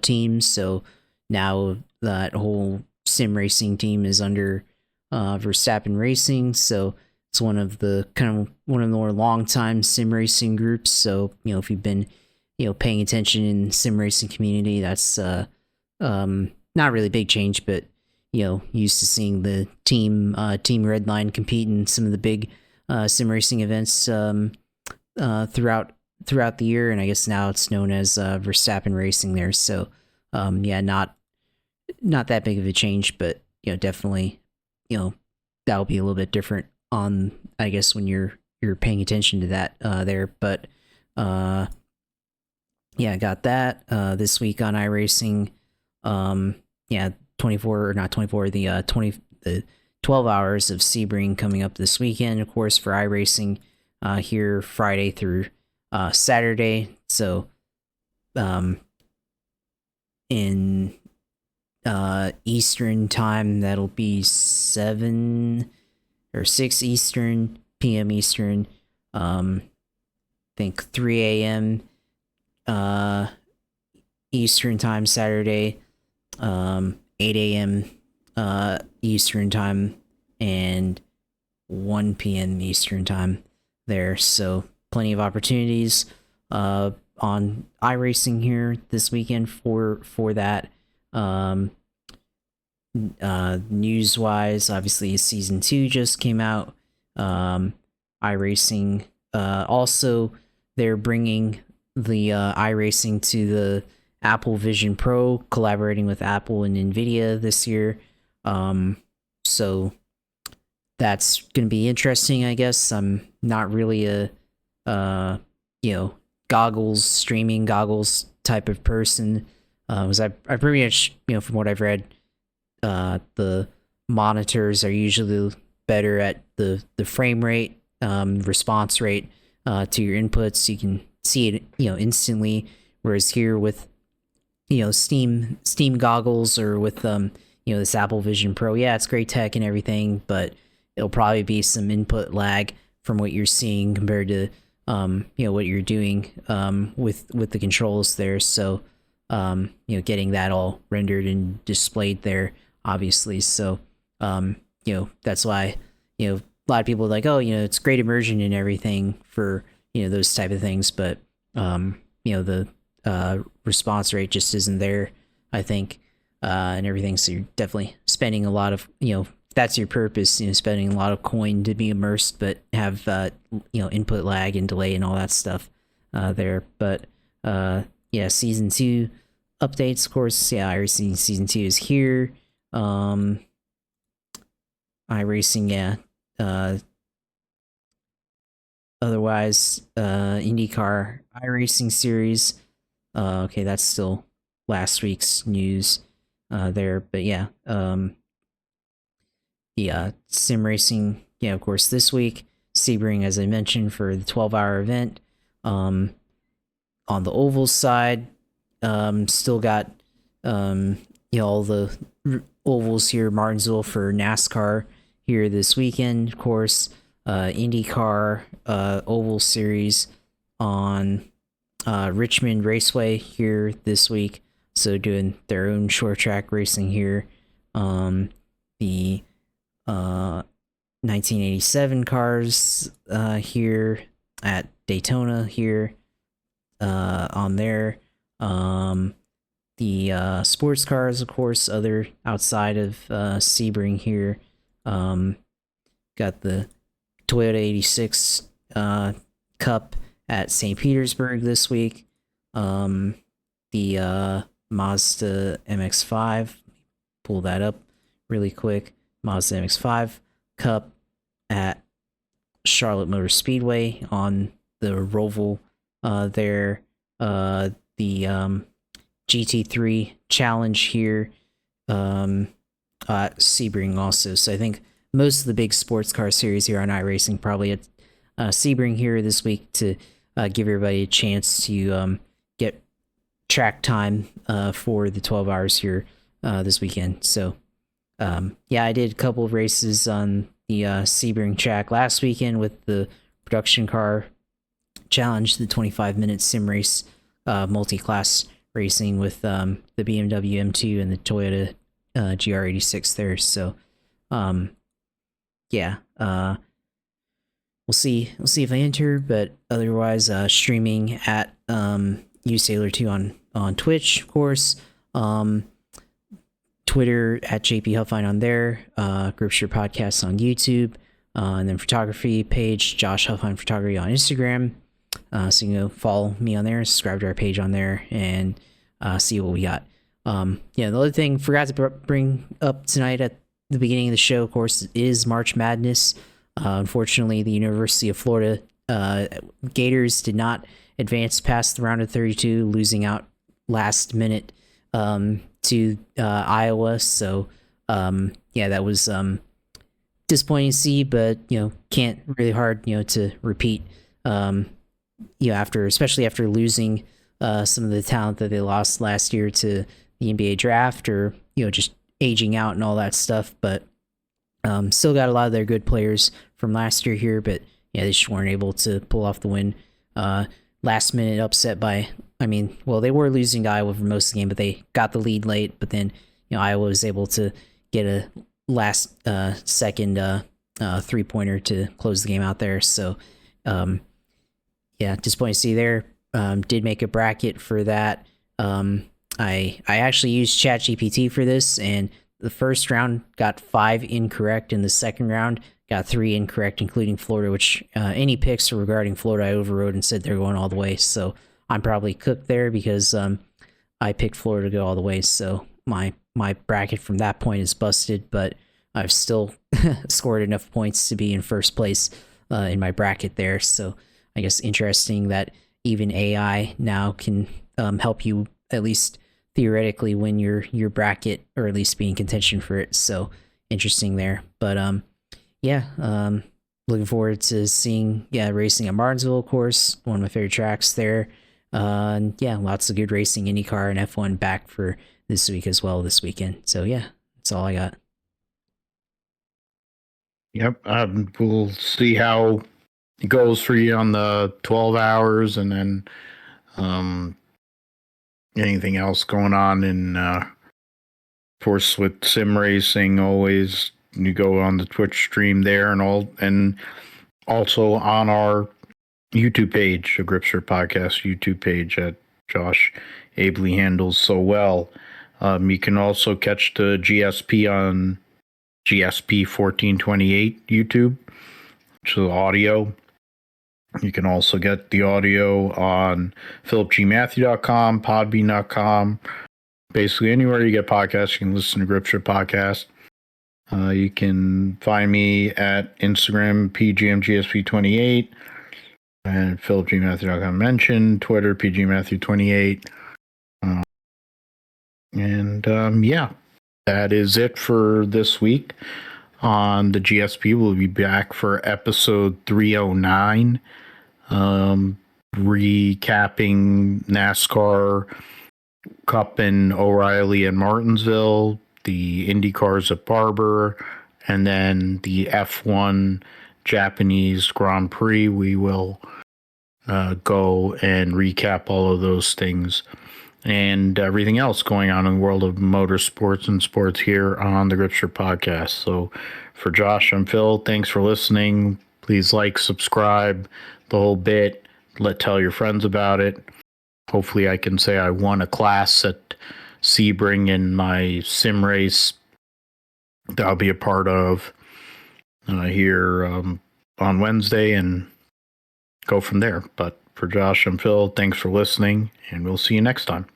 team. So now that whole sim racing team is under Verstappen Racing. So it's one of the more long-time sim racing groups. So if you've been paying attention in sim racing community, that's not really big change, but used to seeing the team Redline compete in some of the big sim racing events throughout the year, and I guess now it's known as Verstappen Racing there. So not that big of a change, but definitely that'll be a little bit different on, I guess, when you're paying attention to that there. But I got that this week on iRacing. 24 or not 24, the 12 hours of Sebring coming up this weekend, of course, for iRacing here Friday through Saturday. So in Eastern time, that'll be 7 or 6 Eastern, p.m. Eastern. I think 3 a.m. Eastern time Saturday, 8 a.m. Eastern time, and 1 p.m. Eastern time there. So plenty of opportunities on iRacing here this weekend for that. News wise, obviously season 2 just came out. iRacing also, they're bringing the iRacing to the Apple Vision Pro, collaborating with Apple and Nvidia this year. So that's gonna be interesting, I guess. I'm not really a streaming goggles type of person. Was I pretty much, from what I've read, the monitors are usually better at the frame rate, response rate to your inputs. You can see it, instantly. Whereas here with, Steam goggles, or with this Apple Vision Pro, yeah, it's great tech and everything, but it'll probably be some input lag from what you're seeing compared to what you're doing with the controls there. So getting that all rendered and displayed there, obviously. So that's why a lot of people are like, oh, it's great immersion and everything for those type of things, but the response rate just isn't there, I think, and everything. So you're definitely spending a lot of if that's your purpose, spending a lot of coin to be immersed, but have input lag and delay and all that stuff there. But season 2 updates, of course. iRacing season 2 is here. iRacing, otherwise, IndyCar iRacing series. Okay, that's still last week's news there, but sim racing, of course, this week. Sebring, as I mentioned, for the 12-hour event. On the oval side, still got all the ovals here. Martinsville for NASCAR here this weekend, of course. IndyCar oval series on Richmond Raceway here this week. So doing their own short track racing here. The 1987 cars here at Daytona here on there. The sports cars, of course, other outside of Sebring here. Got the Toyota 86 Cup at St. Petersburg this week. The Mazda MX-5, pull that up really quick. Mazda MX-5 Cup at Charlotte Motor Speedway on the Roval there. The GT3 Challenge here at Sebring also. So I think most of the big sports car series here on iRacing probably at Sebring here this week to give everybody a chance to get track time for the 12 hours here this weekend. So I did a couple of races on the Sebring track last weekend with the production car challenge, the 25-minute sim race, multi-class racing with the BMW M2 and the Toyota GR86 there. So we'll see if I enter, but otherwise streaming at uSailor2 on Twitch, of course. Twitter at JP Huffine on there, Gripshire Podcasts on YouTube, and then photography page, Josh Huffine Photography on Instagram. So you can go follow me on there, subscribe to our page on there, and see what we got. The other thing forgot to bring up tonight at the beginning of the show, of course, is March Madness. Unfortunately, the University of Florida Gators did not advance past the round of 32, losing out last minute to Iowa. So that was disappointing to see, but can't really hard to repeat. Especially after losing some of the talent that they lost last year to the NBA draft, or just aging out and all that stuff. But still got a lot of their good players from last year here, but they just weren't able to pull off the win. Last minute upset by, they were losing to Iowa for most of the game, but they got the lead late. But then Iowa was able to get a last second 3-pointer to close the game out there. So disappointing to see there. Did make a bracket for that. I actually used ChatGPT for this, and the first round got 5 incorrect, and the second round got 3 incorrect, including Florida, which any picks regarding Florida I overrode and said they're going all the way. So I'm probably cooked there because I picked Florida to go all the way. So my bracket from that point is busted, but I've still scored enough points to be in first place in my bracket there. So I guess interesting that even AI now can help you at least theoretically win your bracket, or at least be in contention for it. So interesting there. But looking forward to seeing racing at Martinsville, of course, one of my favorite tracks there. Lots of good racing, IndyCar and F1 back for this week as well this weekend. So that's all I got. Yep. We'll see how it goes for you on the 12 hours, and then anything else going on in of course with sim racing, always you go on the Twitch stream there, and also on our YouTube page, the Gripster Podcast YouTube page that Josh ably handles so well. You can also catch the GSP on GSP 1428 YouTube, which is audio. You can also get the audio on philipgmatthew.com, podbean.com. Basically, anywhere you get podcasts, you can listen to Gripster Podcast. You can find me at Instagram, PGMGSP28, and philipgmatthew.com mentioned, Twitter, PGMatthew28. Yeah, that is it for this week on the GSP. We'll be back for episode 309, recapping NASCAR Cup in O'Reilly and Martinsville, the Indy cars at Barber, and then the F1 Japanese Grand Prix. We will go and recap all of those things and everything else going on in the world of motorsports and sports here on the Gripster Podcast. So for Josh and Phil, thanks for listening. Please like, subscribe, the whole bit. Tell your friends about it. Hopefully I can say I won a class at Sebring in my sim race that I'll be a part of here on Wednesday, and go from there. But for Josh and Phil, thanks for listening, and we'll see you next time.